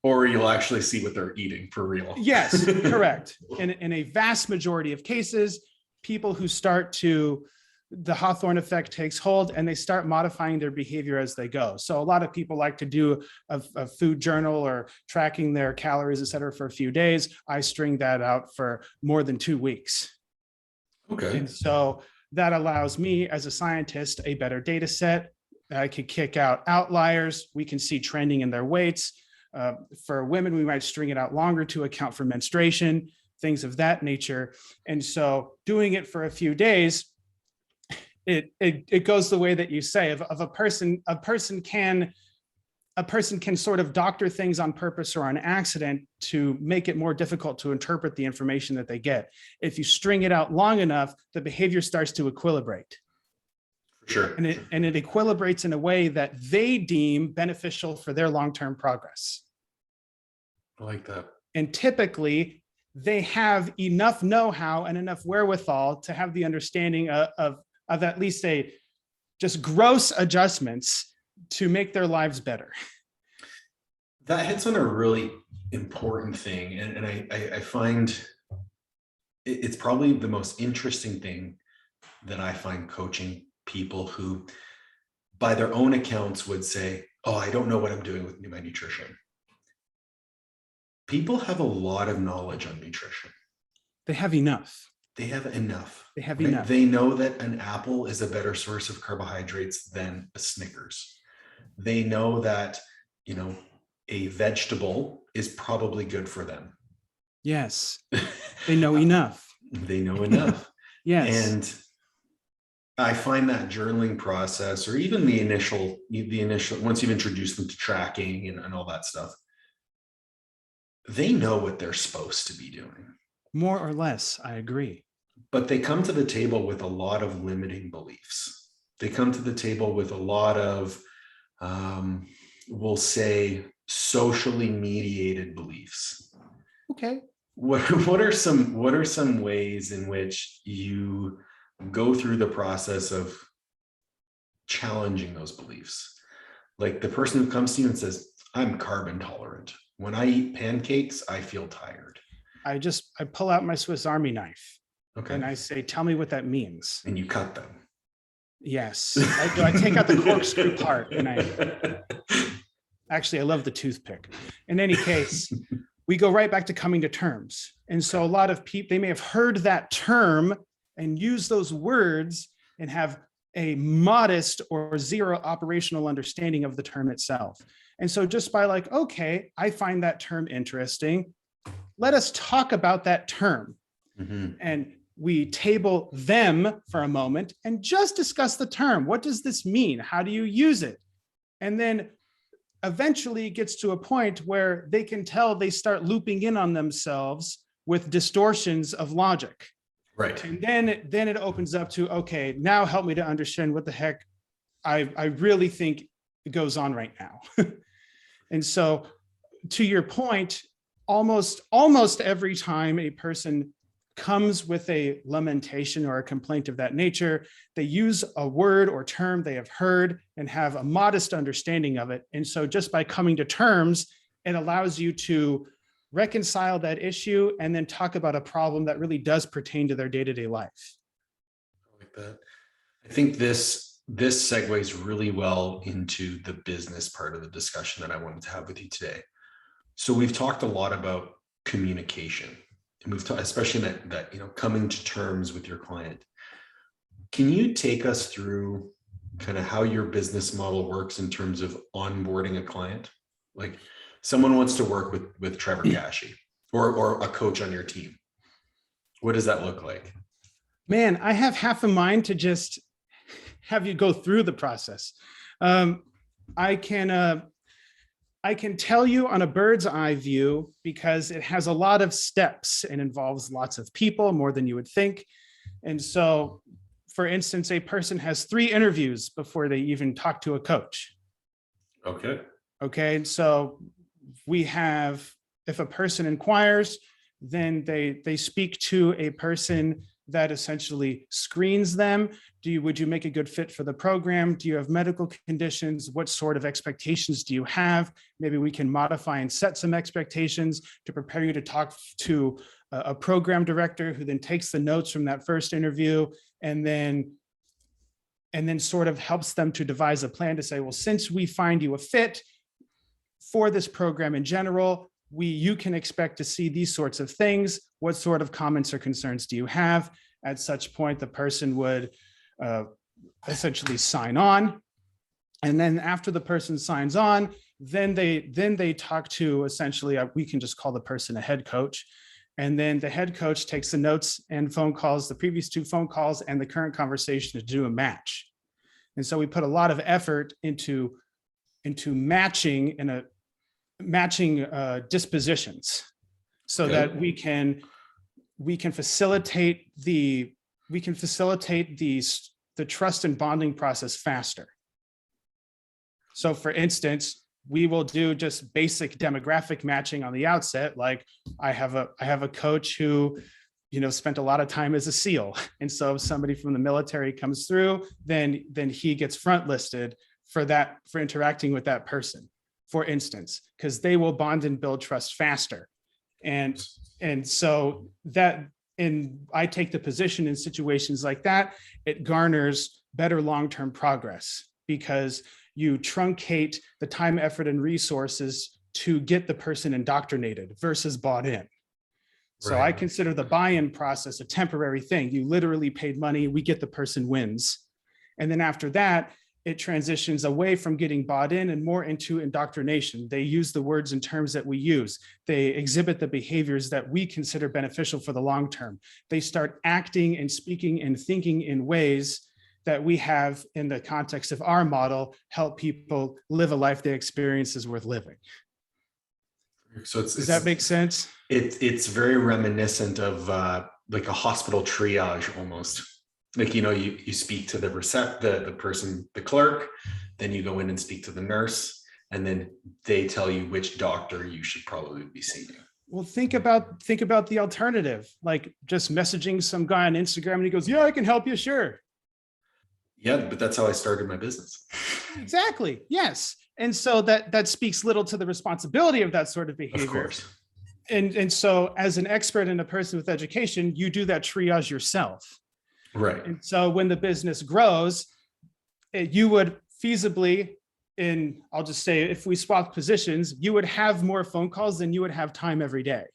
Or you'll actually see what they're eating for real. Yes, correct. In a vast majority of cases, people who start to, the Hawthorne effect takes hold and they start modifying their behavior as they go. So a lot of people like to do a food journal or tracking their calories, et cetera, for a few days. I string that out for more than 2 weeks. Okay. And so that allows me as a scientist a better data set. I could kick out outliers. We can see trending in their weights. For women, we might string it out longer to account for menstruation, things of that nature. And so doing it for a few days, it goes the way that you say of a person can sort of doctor things on purpose or on accident to make it more difficult to interpret the information that they get. If you string it out long enough, the behavior starts to equilibrate. For sure. And it equilibrates in a way that they deem beneficial for their long-term progress. I like that. And typically they have enough know-how and enough wherewithal to have the understanding of at least just gross adjustments to make their lives better. That hits on a really important thing. And I find it's probably the most interesting thing that I find coaching people who, by their own accounts, would say, oh, I don't know what I'm doing with my nutrition. People have a lot of knowledge on nutrition. They have enough. They have enough. They have right? enough. They know that an apple is a better source of carbohydrates than a Snickers. They know that, a vegetable is probably good for them. Yes. They know enough. They know enough. Yes. And I find that journaling process, or even the initial, once you've introduced them to tracking and all that stuff, they know what they're supposed to be doing. More or less, I agree. But they come to the table with a lot of limiting beliefs. They come to the table with a lot of, we'll say, socially mediated beliefs. Okay. What are some ways in which you go through the process of challenging those beliefs? Like the person who comes to you and says, I'm carb intolerant. When I eat pancakes, I feel tired. I pull out my Swiss Army knife. Okay. And I say, tell me what that means. And you cut them. Yes. I take out the corkscrew part and actually, I love the toothpick. In any case, we go right back to coming to terms. And so a lot of people, they may have heard that term and use those words and have a modest or zero operational understanding of the term itself. And so just by like, okay, I find that term interesting. Let us talk about that term. Mm-hmm. And we table them for a moment and just discuss the term. What does this mean? How do you use it? And then eventually it gets to a point where they can tell they start looping in on themselves with distortions of logic. Right. And then it opens up to, okay, now help me to understand what the heck I really think goes on right now. And so to your point, almost every time a person comes with a lamentation or a complaint of that nature, they use a word or term they have heard and have a modest understanding of it. And so just by coming to terms it allows you to reconcile that issue and then talk about a problem that really does pertain to their day-to-day life. I like that. I think this segues really well into the business part of the discussion that I wanted to have with you today. So we've talked a lot about communication, and we've talked, especially that coming to terms with your client. Can you take us through kind of how your business model works in terms of onboarding a client? Like someone wants to work with Trevor Kashey or a coach on your team. What does that look like? Man, I have half a mind to just have you go through the process. I can tell you on a bird's eye view because it has a lot of steps and involves lots of people, more than you would think. And so, for instance, a person has 3 interviews before they even talk to a coach. Okay. Okay. So we have, if a person inquires, then they speak to a person that essentially screens them. Would you make a good fit for the program? Do you have medical conditions? What sort of expectations do you have? Maybe we can modify and set some expectations to prepare you to talk to a program director who then takes the notes from that first interview and then sort of helps them to devise a plan to say, well, since we find you a fit for this program in general, you can expect to see these sorts of things. What sort of comments or concerns do you have? At such point, the person would essentially sign on. And then after the person signs on, then they talk to essentially, we can just call the person a head coach. And then the head coach takes the notes and phone calls, the previous 2 phone calls and the current conversation to do a match. And so we put a lot of effort into matching dispositions so that we can facilitate the trust and bonding process faster. So for instance, we will do just basic demographic matching on the outset. Like I have a coach who, spent a lot of time as a SEAL. And so if somebody from the military comes through, then he gets front listed for interacting with that person, for instance, because they will bond and build trust faster. And so I take the position in situations like that, it garners better long-term progress because you truncate the time, effort, and resources to get the person indoctrinated versus bought in. So I consider the buy-in process a temporary thing. You literally paid money, we get the person wins. And then after that, it transitions away from getting bought in and more into indoctrination. They use the words and terms that we use. They exhibit the behaviors that we consider beneficial for the long term. They start acting and speaking and thinking in ways that we have, in the context of our model, help people live a life they experience is worth living. So does that make sense? It's very reminiscent of like a hospital triage almost. Like, you speak to the person, the clerk, then you go in and speak to the nurse, and then they tell you which doctor you should probably be seeing. Well, think about the alternative, like just messaging some guy on Instagram and he goes, yeah, I can help you. Sure. Yeah, but that's how I started my business. Exactly. Yes. And so that speaks little to the responsibility of that sort of behavior. Of course. And so as an expert and a person with education, you do that triage yourself. Right. And so when the business grows, you would feasibly, I'll just say, if we swap positions, you would have more phone calls than you would have time every day.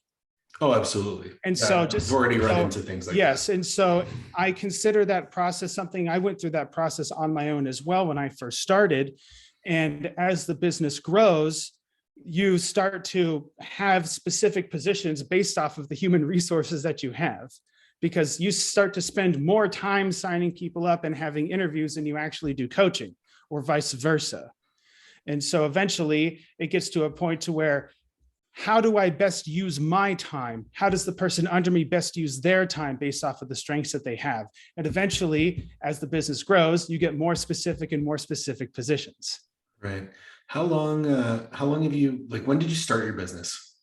Oh, absolutely. And so I've already run into things like yes. that. And so I consider that process something I went through that process on my own as well when I first started. And as the business grows, you start to have specific positions based off of the human resources that you have, because you start to spend more time signing people up and having interviews than you actually do coaching, or vice versa. And so eventually it gets to a point to where, how do I best use my time? How does the person under me best use their time based off of the strengths that they have? And eventually, as the business grows, you get more specific and more specific positions. Right. How long have you, like, when did you start your business?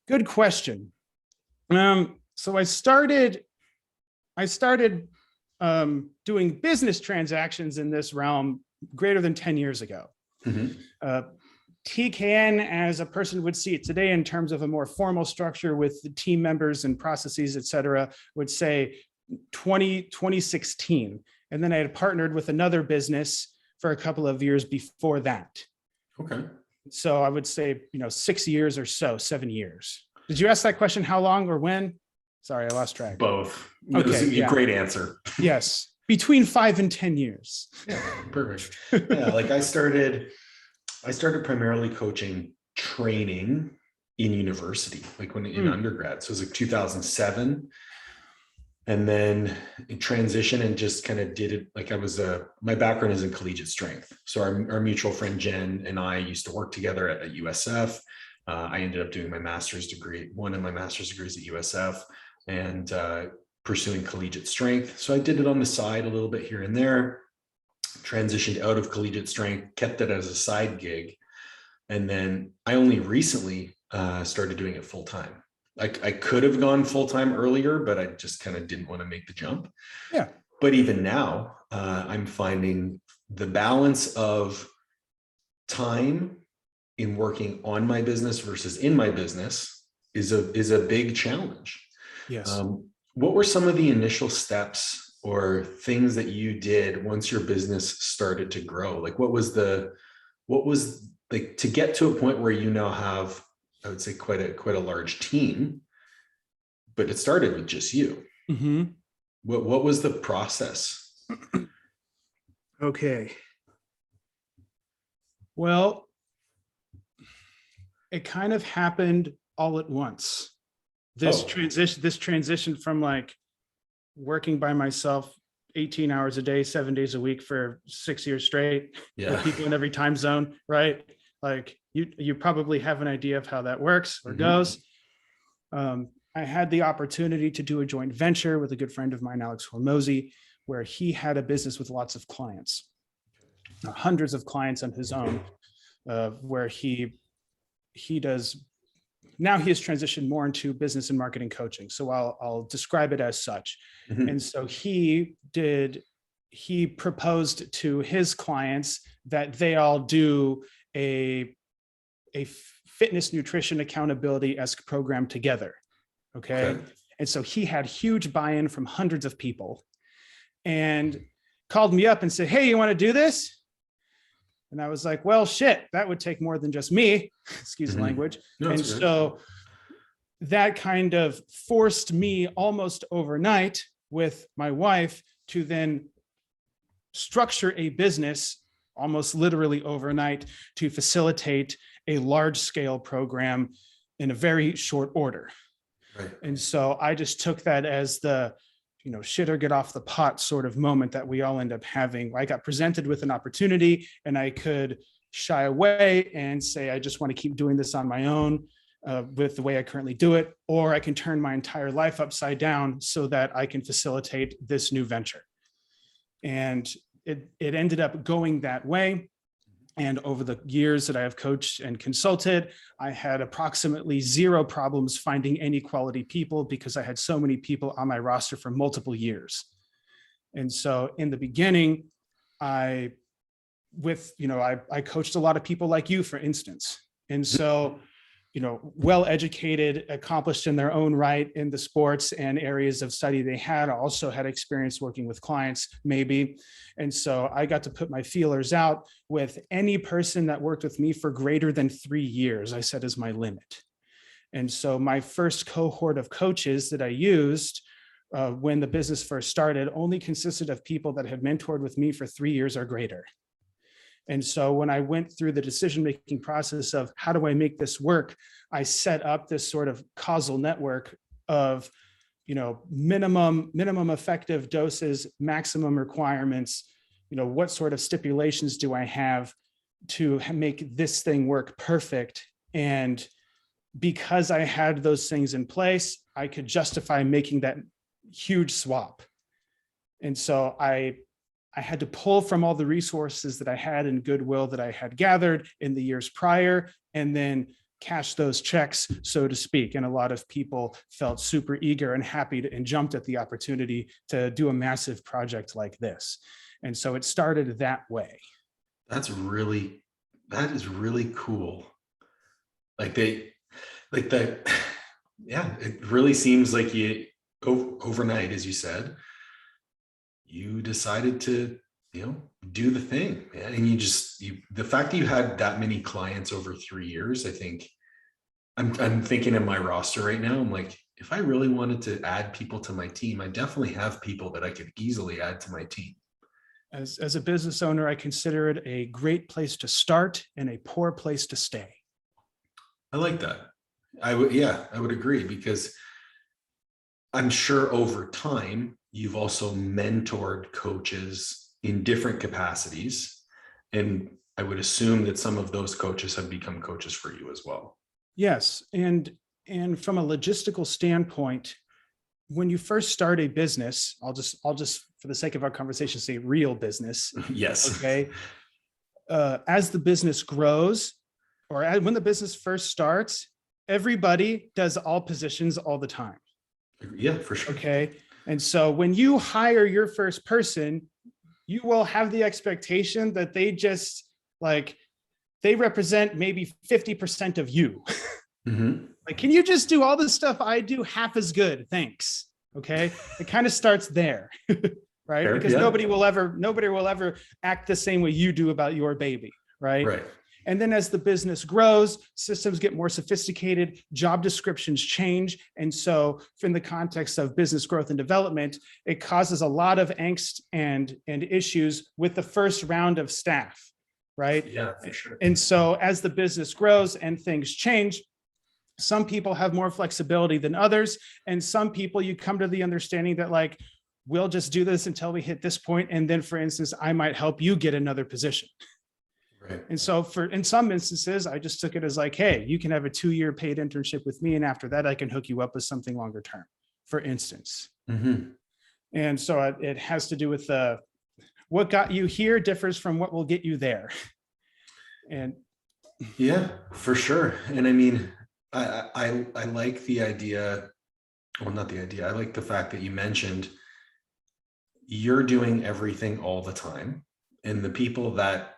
Good question. So I started doing business transactions in this realm greater than 10 years ago. Mm-hmm. TKN, as a person would see it today in terms of a more formal structure with the team members and processes, et cetera, would say 2016. And then I had partnered with another business for a couple of years before that. Okay. So I would say, 6 years or so, 7 years. Did you ask that question? How long or when? Sorry, I lost track. Both. Okay, It was a great answer. Yes. Between 5 and 10 years. Yeah, perfect. Yeah, like I started primarily coaching training in university, like when in undergrad. So it was like 2007. And then it transitioned and just kind of did it. Like my background is in collegiate strength. So our mutual friend Jen and I used to work together at USF. I ended up doing one of my master's degrees at USF, and pursuing collegiate strength. So I did it on the side a little bit here and there, transitioned out of collegiate strength, kept it as a side gig. And then I only recently started doing it full time. Like I could have gone full time earlier, but I just kind of didn't want to make the jump. Yeah. But even now, I'm finding the balance of time in working on my business versus in my business is a big challenge. Yes. What were some of the initial steps or things that you did once your business started to grow? Like what was like to get to a point where you now have, I would say, quite a large team, but it started with just you. Mm-hmm. What was the process? Okay. Well, it kind of happened all at once. This transition from like working by myself 18 hours a day, 7 days a week for 6 years straight, with people in every time zone, right? Like you probably have an idea of how that works or goes. I had the opportunity to do a joint venture with a good friend of mine, Alex Hormozy, where he had a business with lots of clients, hundreds of clients on his own, where he does. Now he has transitioned more into business and marketing coaching. So I'll describe it as such. And so he proposed to his clients that they all do a fitness, nutrition, accountability-esque program together. Okay. And so he had huge buy-in from hundreds of people and called me up and said, "Hey, you want to do this?" And I was like, well, shit, that would take more than just me, excuse the language. No, and so that kind of forced me almost overnight with my wife to then structure a business almost literally overnight to facilitate a large scale program in a very short order. Right. And so I just took that as the, shit or get off the pot sort of moment that we all end up having. I got presented with an opportunity and I could shy away and say, I just want to keep doing this on my own with the way I currently do it, or I can turn my entire life upside down so that I can facilitate this new venture. And it ended up going that way. And over the years that I have coached and consulted, I had approximately 0 problems finding any quality people because I had so many people on my roster for multiple years. And so in the beginning, I coached a lot of people like you, for instance. And so, well-educated, accomplished in their own right in the sports and areas of study they had, also had experience working with clients, maybe. And so I got to put my feelers out with any person that worked with me for greater than 3 years, I set as my limit. And so my first cohort of coaches that I used when the business first started only consisted of people that had mentored with me for 3 years or greater. And so when I went through the decision-making process of how do I make this work, I set up this sort of causal network of, minimum effective doses, maximum requirements, what sort of stipulations do I have to make this thing work perfect? And because I had those things in place, I could justify making that huge swap. And so I had to pull from all the resources that I had and goodwill that I had gathered in the years prior, and then cash those checks, so to speak. And a lot of people felt super eager and happy and jumped at the opportunity to do a massive project like this. And so it started that way. That's really that is really cool. Like they, like that. Yeah, it really seems like you overnight, as you said, you decided to, do the thing, man. And the fact that you had that many clients over 3 years, I think I'm thinking in my roster right now, I'm like, if I really wanted to add people to my team, I definitely have people that I could easily add to my team. As a business owner, I consider it a great place to start and a poor place to stay. I like that. I would agree, because I'm sure over time, you've also mentored coaches in different capacities. And I would assume that some of those coaches have become coaches for you as well. Yes. And from a logistical standpoint, when you first start a business, I'll just for the sake of our conversation, say real business. Yes. Okay. As the business grows, or when the business first starts, everybody does all positions all the time. Yeah, for sure. Okay. And so when you hire your first person, you will have the expectation that they just they represent maybe 50% of you. Mm-hmm. Like, can you just do all the stuff I do half as good? Thanks. Okay. It kind of starts there, right? Fair, Because yeah. nobody will ever act the same way you do about your baby. Right. Right. And then as the business grows, systems get more sophisticated, job descriptions change. And so in the context of business growth and development, it causes a lot of angst and issues with the first round of staff, right? Yeah, for sure. And so as the business grows and things change, some people have more flexibility than others. And some people, you come to the understanding that we'll just do this until we hit this point. And then, for instance, I might help you get another position. Right. And so in some instances, I just took it as hey, you can have a 2-year paid internship with me. And after that, I can hook you up with something longer term, for instance. Mm-hmm. And so it has to do with what got you here differs from what will get you there. And yeah, for sure. And I mean, I like the idea, well, not the idea. I like the fact that you mentioned you're doing everything all the time. And the people that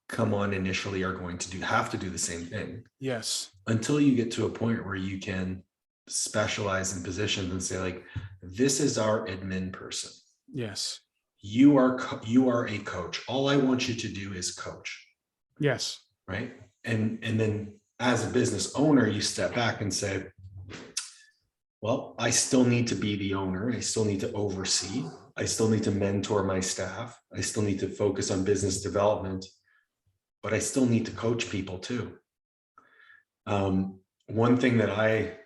come on initially are going to have to do the same thing. yes, Until you get to a point where you can specialize in positions and say this is our admin person. yes, You are a coach. All I want you to do is coach. yes, Right. And then as a business owner, you step back and say, well, I still need to be the owner. I still need to oversee. I still need to mentor my staff. I still need to focus on business development, but I still need to coach people too. One thing that I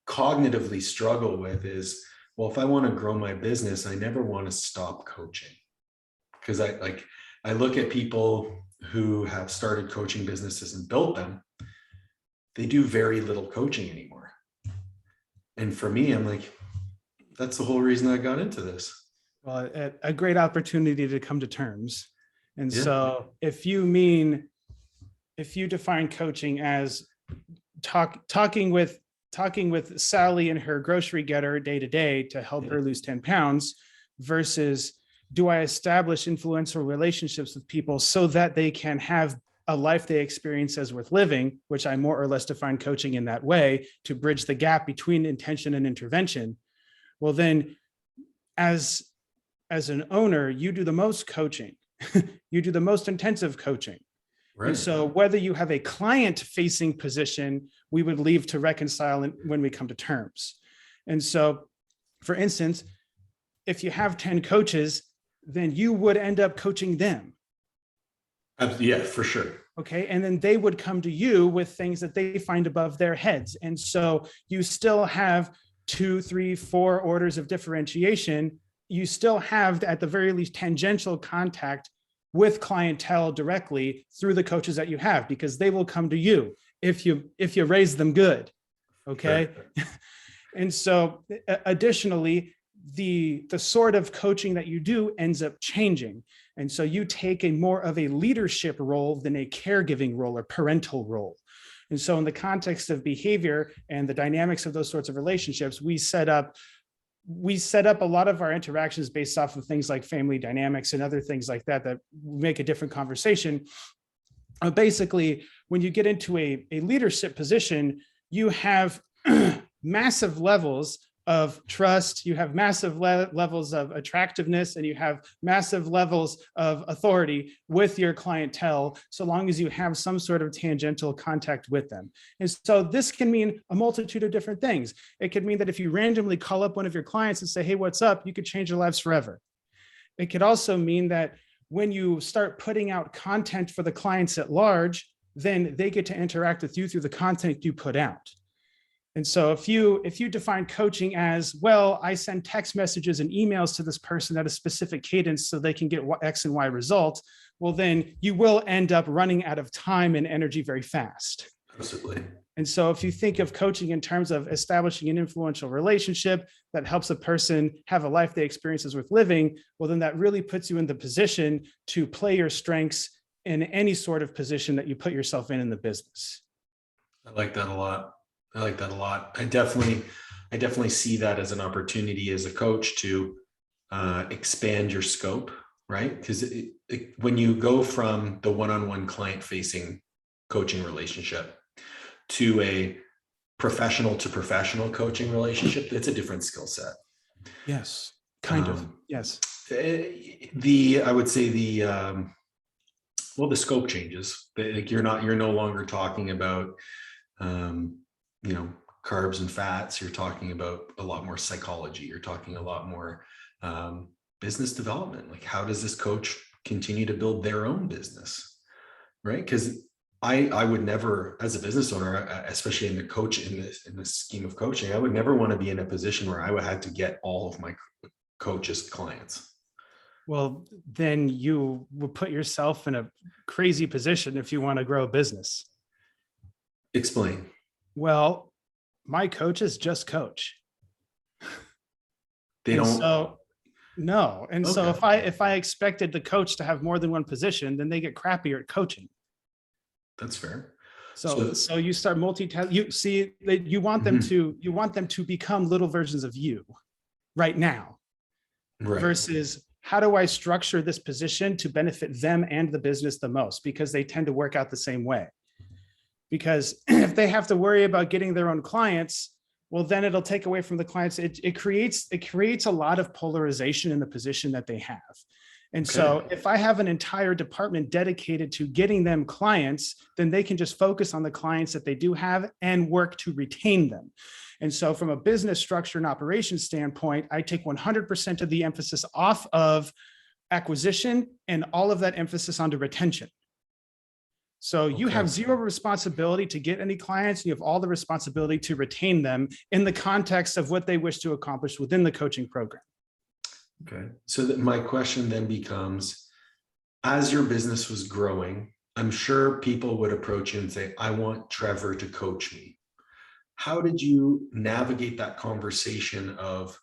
cognitively struggle with is, well, if I want to grow my business, I never want to stop coaching, because I look at people who have started coaching businesses and built them. They do very little coaching anymore. And for me, I'm like, that's the whole reason I got into this. Well, a great opportunity to come to terms. And Yeah. so if you define coaching as talking with Sally and her grocery getter day to day to help her lose 10 pounds versus do I establish influential relationships with people so that they can have a life they experience as worth living, which I more or less define coaching in that way to bridge the gap between intention and intervention. Well, then as an owner, you do the most coaching. You do the most intensive coaching. Right. And so whether you have a client facing position, we would leave to reconcile when we come to terms. And so, for instance, if you have 10 coaches, then you would end up coaching them. Yeah, for sure. Okay. And then they would come to you with things that they find above their heads. And so you still have 2, 3, 4 orders of differentiation. You still have, at the very least, tangential contact with clientele directly through the coaches that you have, because they will come to you if you raise them good. Okay. Right. And so additionally, the sort of coaching that you do ends up changing. And so you take a more of a leadership role than a caregiving role or parental role. And so in the context of behavior and the dynamics of those sorts of relationships, we set up a lot of our interactions based off of things like family dynamics and other things like that make a different conversation. basically, when you get into a leadership position, you have massive levels of trust, you have massive levels of attractiveness, and you have massive levels of authority with your clientele, so long as you have some sort of tangential contact with them. And so this can mean a multitude of different things. It could mean that if you randomly call up one of your clients and say, hey, what's up? You could change their lives forever. It could also mean that when you start putting out content for the clients at large, then they get to interact with you through the content you put out. And so if you define coaching as, well, I send text messages and emails to this person at a specific cadence so they can get X and Y result, well, then you will end up running out of time and energy very fast. Absolutely. And so if you think of coaching in terms of establishing an influential relationship that helps a person have a life they experience is worth living, well, then that really puts you in the position to play your strengths in any sort of position that you put yourself in the business. I like that a lot. I like that a lot. I definitely see that as an opportunity as a coach to expand your scope, right? Because when you go from the one-on-one client-facing coaching relationship to a professional to professional coaching relationship, it's a different skill set. Yes, kind of. Yes. I would say the scope changes. Like you're no longer talking about carbs and fats. You're talking about a lot more psychology. You're talking a lot more business development. Like, how does this coach continue to build their own business, right? Because I would never, as a business owner, especially in the scheme of coaching, I would never want to be in a position where I would have to get all of my coaches' clients. Well, then you will put yourself in a crazy position if you want to grow a business. Explain. Well, my coaches just coach. They don't. So, no. And Okay. so if I expected the coach to have more than one position, then they get crappier at coaching. That's fair. So you start multitasking. You see that you want them to become little versions of you right now, right. Versus how do I structure this position to benefit them and the business the most? Because they tend to work out the same way. Because if they have to worry about getting their own clients, well, then it'll take away from the clients. It creates a lot of polarization in the position that they have. And so if I have an entire department dedicated to getting them clients, then they can just focus on the clients that they do have and work to retain them. And so from a business structure and operations standpoint, I take 100% of the emphasis off of acquisition and all of that emphasis onto retention. So you have zero responsibility to get any clients. You have all the responsibility to retain them in the context of what they wish to accomplish within the coaching program. Okay. So my question then becomes, as your business was growing, I'm sure people would approach you and say, I want Trevor to coach me. How did you navigate that conversation of,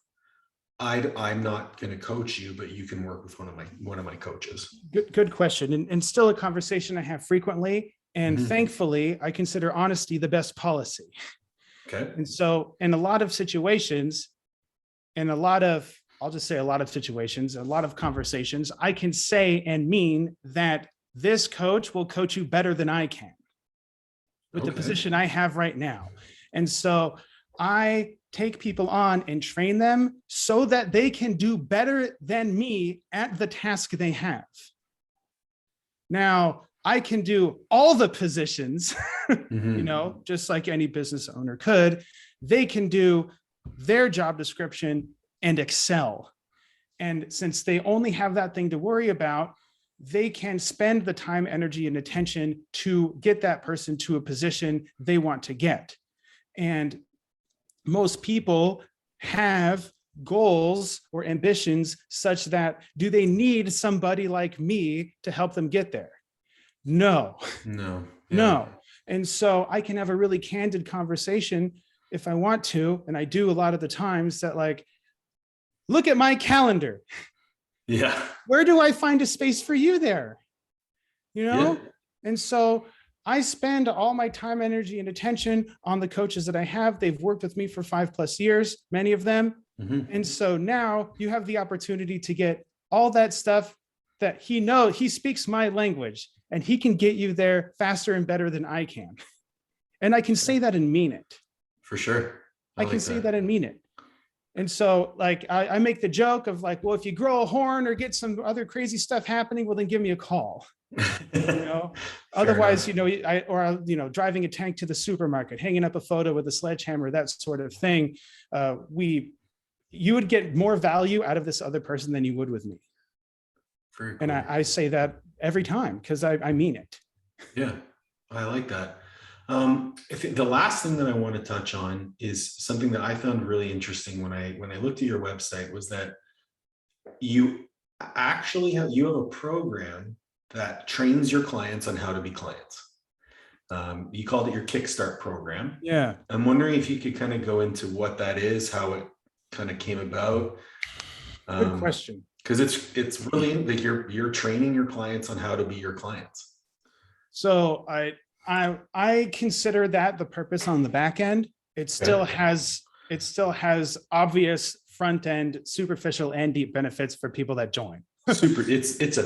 I'm not going to coach you, but you can work with one of my coaches? Good question. And still a conversation I have frequently. And thankfully, I consider honesty the best policy. Okay. And so in a lot of situations, I'll just say a lot of situations, a lot of conversations, I can say and mean that this coach will coach you better than I can with the position I have right now. And so I take people on and train them so that they can do better than me at the task they have. Now, I can do all the positions, just like any business owner could. They can do their job description and excel. And since they only have that thing to worry about, they can spend the time, energy, and attention to get that person to a position they want to get. And most people have goals or ambitions such that, do they need somebody like me to help them get there? No. And so I can have a really candid conversation if I want to, and I do a lot of the times, that like, look at my calendar. Yeah. Where do I find a space for you there? And so I spend all my time, energy, and attention on the coaches that I have. They've worked with me for 5+ years, many of them. And so now you have the opportunity to get all that stuff that he knows. He speaks my language. and he can get you there faster and better than I can. And I can say that and mean it. For sure. I can say that and mean it. And so like, I make the joke of like, well, if you grow a horn or get some other crazy stuff happening, well, then give me a call. Otherwise, driving a tank to the supermarket, hanging up a photo with a sledgehammer, that sort of thing. You would get more value out of this other person than you would with me. Very cool. And I say that every time because I mean it. Yeah, I like that. I think the last thing that I want to touch on is something that I found really interesting when I looked at your website, was that you actually have a program that trains your clients on how to be clients. You called it your Kickstart program. Yeah. I'm wondering if you could kind of go into what that is, how it kind of came about. Good question. Because it's really like you're training your clients on how to be your clients. So I consider that the purpose on the back end. It still has obvious front end, superficial and deep benefits for people that join. Super. It's a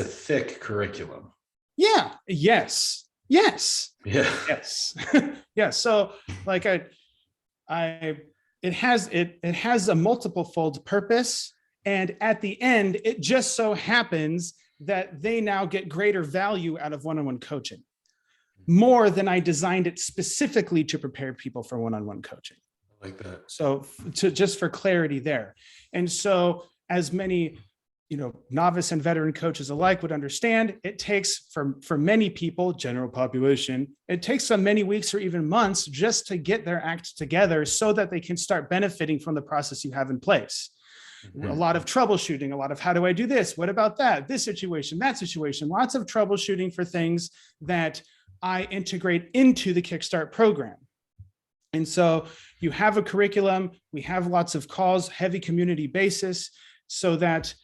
thick curriculum. Yeah. Yes. Yeah. Yes. Yeah. So like it has a multiple fold purpose. And at the end, it just so happens that they now get greater value out of one-on-one coaching, more than I designed it specifically to prepare people for one-on-one coaching. I like that. So just for clarity there. And so as many, novice and veteran coaches alike would understand, it takes for many people, general population, it takes them many weeks or even months just to get their act together so that they can start benefiting from the process you have in place. A lot of troubleshooting, a lot of how do I do this? What about that? This situation, that situation, lots of troubleshooting for things that I integrate into the Kickstart program. And so you have a curriculum, we have lots of calls, heavy community basis, so that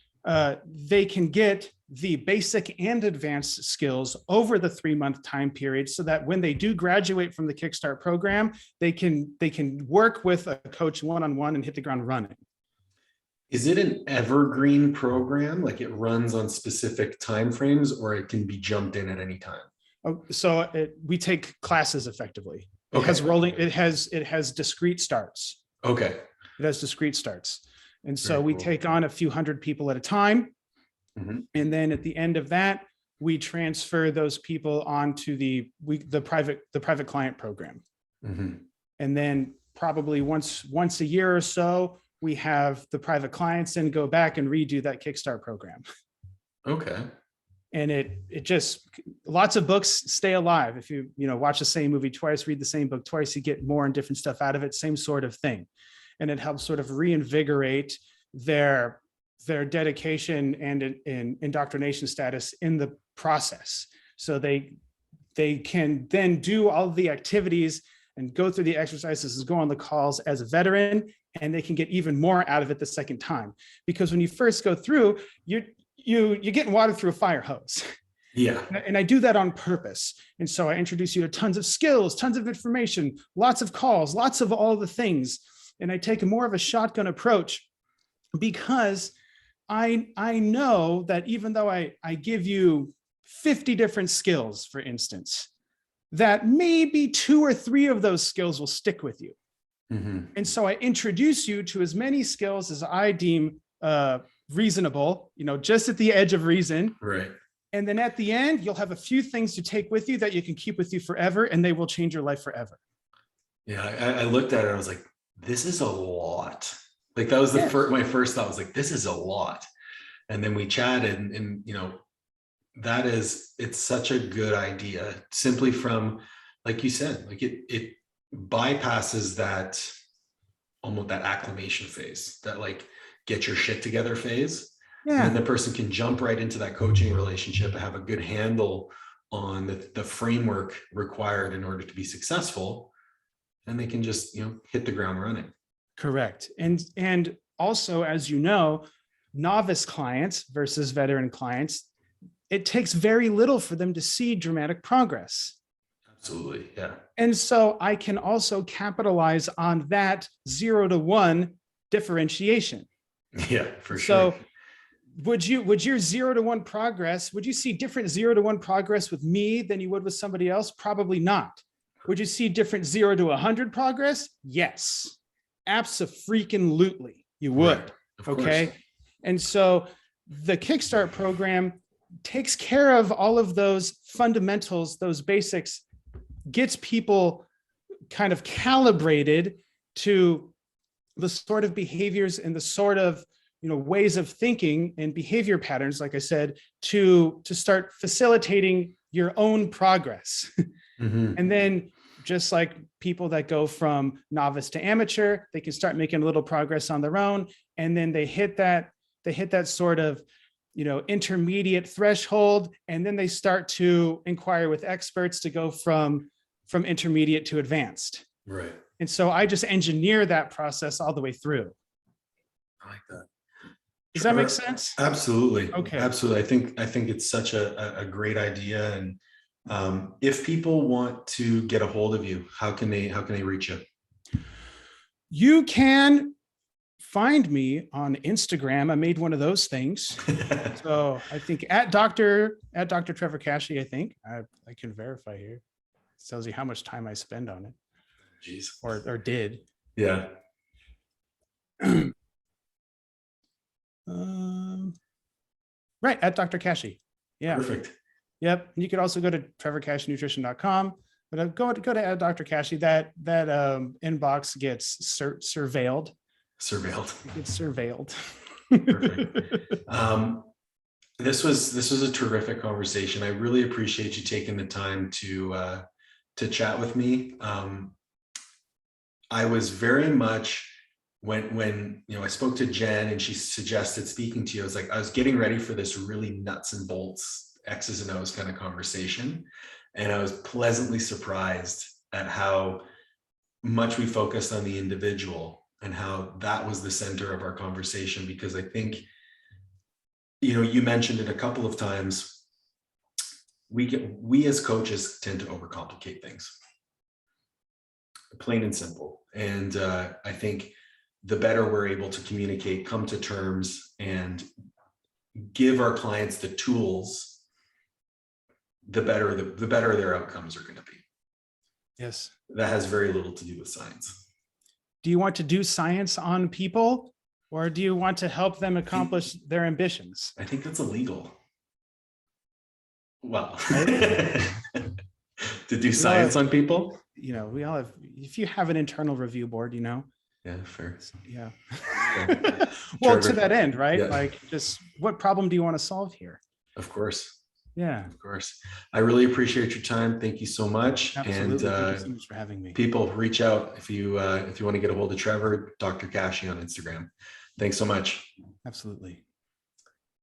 they can get the basic and advanced skills over the 3-month time period, so that when they do graduate from the Kickstart program, they can work with a coach one-on-one and hit the ground running. Is it an evergreen program? Like it runs on specific timeframes, or it can be jumped in at any time? So we take classes effectively. Okay. It has discrete starts. Okay. It has discrete starts. And so Very we cool. take on a few hundred people at a time. Mm-hmm. And then at the end of that, we transfer those people onto the private client program. Mm-hmm. And then probably once a year or so, we have the private clients and go back and redo that Kickstart program. Okay. And it just, lots of books stay alive. If you watch the same movie twice, read the same book twice, you get more and different stuff out of it, same sort of thing. And it helps sort of reinvigorate their dedication and indoctrination status in the process. So they can then do all the activities and go through the exercises, go on the calls as a veteran, and they can get even more out of it the second time. Because when you first go through, you're getting water through a fire hose. Yeah. And I do that on purpose. And so I introduce you to tons of skills, tons of information, lots of calls, lots of all the things. And I take more of a shotgun approach, because I know that even though I give you 50 different skills, for instance, that maybe 2 or 3 of those skills will stick with you. Mm-hmm. And so I introduce you to as many skills as I deem reasonable, just at the edge of reason. Right. And then at the end, you'll have a few things to take with you that you can keep with you forever, and they will change your life forever. Yeah. I looked at it, I was like, this is a lot. Like that was my first thought was like, this is a lot. And then we chatted and it's such a good idea, simply from, like you said, like it bypasses that almost that acclimation phase, that like get your shit together phase. Yeah. And then the person can jump right into that coaching relationship and have a good handle on the framework required in order to be successful. And they can just, hit the ground running. Correct. And also, as you know, novice clients versus veteran clients, it takes very little for them to see dramatic progress. Absolutely. Yeah. And so I can also capitalize on that 0 to 1 differentiation. Yeah, for sure. So would your 0 to 1 progress, would you see different 0 to 1 progress with me than you would with somebody else? Probably not. Would you see different 0 to 100 progress? Yes, abso-freaking-lutely, you would. Right. Of Okay. course. And so the Kickstart program takes care of all of those fundamentals, those basics, gets people kind of calibrated to the sort of behaviors and the sort of ways of thinking and behavior patterns, like I said, to start facilitating your own progress. Mm-hmm. And then just like people that go from novice to amateur, they can start making a little progress on their own. And then they hit that sort of, intermediate threshold. And then they start to inquire with experts to go from intermediate to advanced. Right. And so I just engineer that process all the way through. I like that. Does that make sense? Absolutely. Okay. Absolutely. I think it's such a great idea. And if people want to get a hold of you, how can they reach you? You can find me on Instagram. I made one of those things. So I think at Dr. Trevor Kashey, I think I can verify here. It tells you how much time I spend on it. Jeez. Or did. Yeah. Right, at Dr. Kashey. Yeah. Perfect. Yep. You could also go to trevorkasheynutrition.com, but go to Dr. Kashey. That inbox gets surveilled. Surveilled. It gets surveilled. Perfect. This was a terrific conversation. I really appreciate you taking the time to chat with me. I was very much when I spoke to Jen and she suggested speaking to you, I was getting ready for this really nuts and bolts, X's and O's kind of conversation. And I was pleasantly surprised at how much we focused on the individual and how that was the center of our conversation. Because I think, you mentioned it a couple of times, we as coaches tend to overcomplicate things, plain and simple. And I think the better we're able to communicate, come to terms, and give our clients the tools, the better their outcomes are going to be. Yes. That has very little to do with science. Do you want to do science on people, or do you want to help them accomplish their ambitions? I think that's illegal. Well, to do science on people? We all have, if you have an internal review board, Yeah, fair. Yeah. Yeah. Well, Trevor, to that end, right? yeah. Like, just what problem do you want to solve here? Of course. Yeah. Of course. I really appreciate your time. Thank you so much. Absolutely. And Thank you so much for having me. people, reach out if you want to get a hold of Trevor, Dr. Kashey on Instagram. Thanks so much. Absolutely.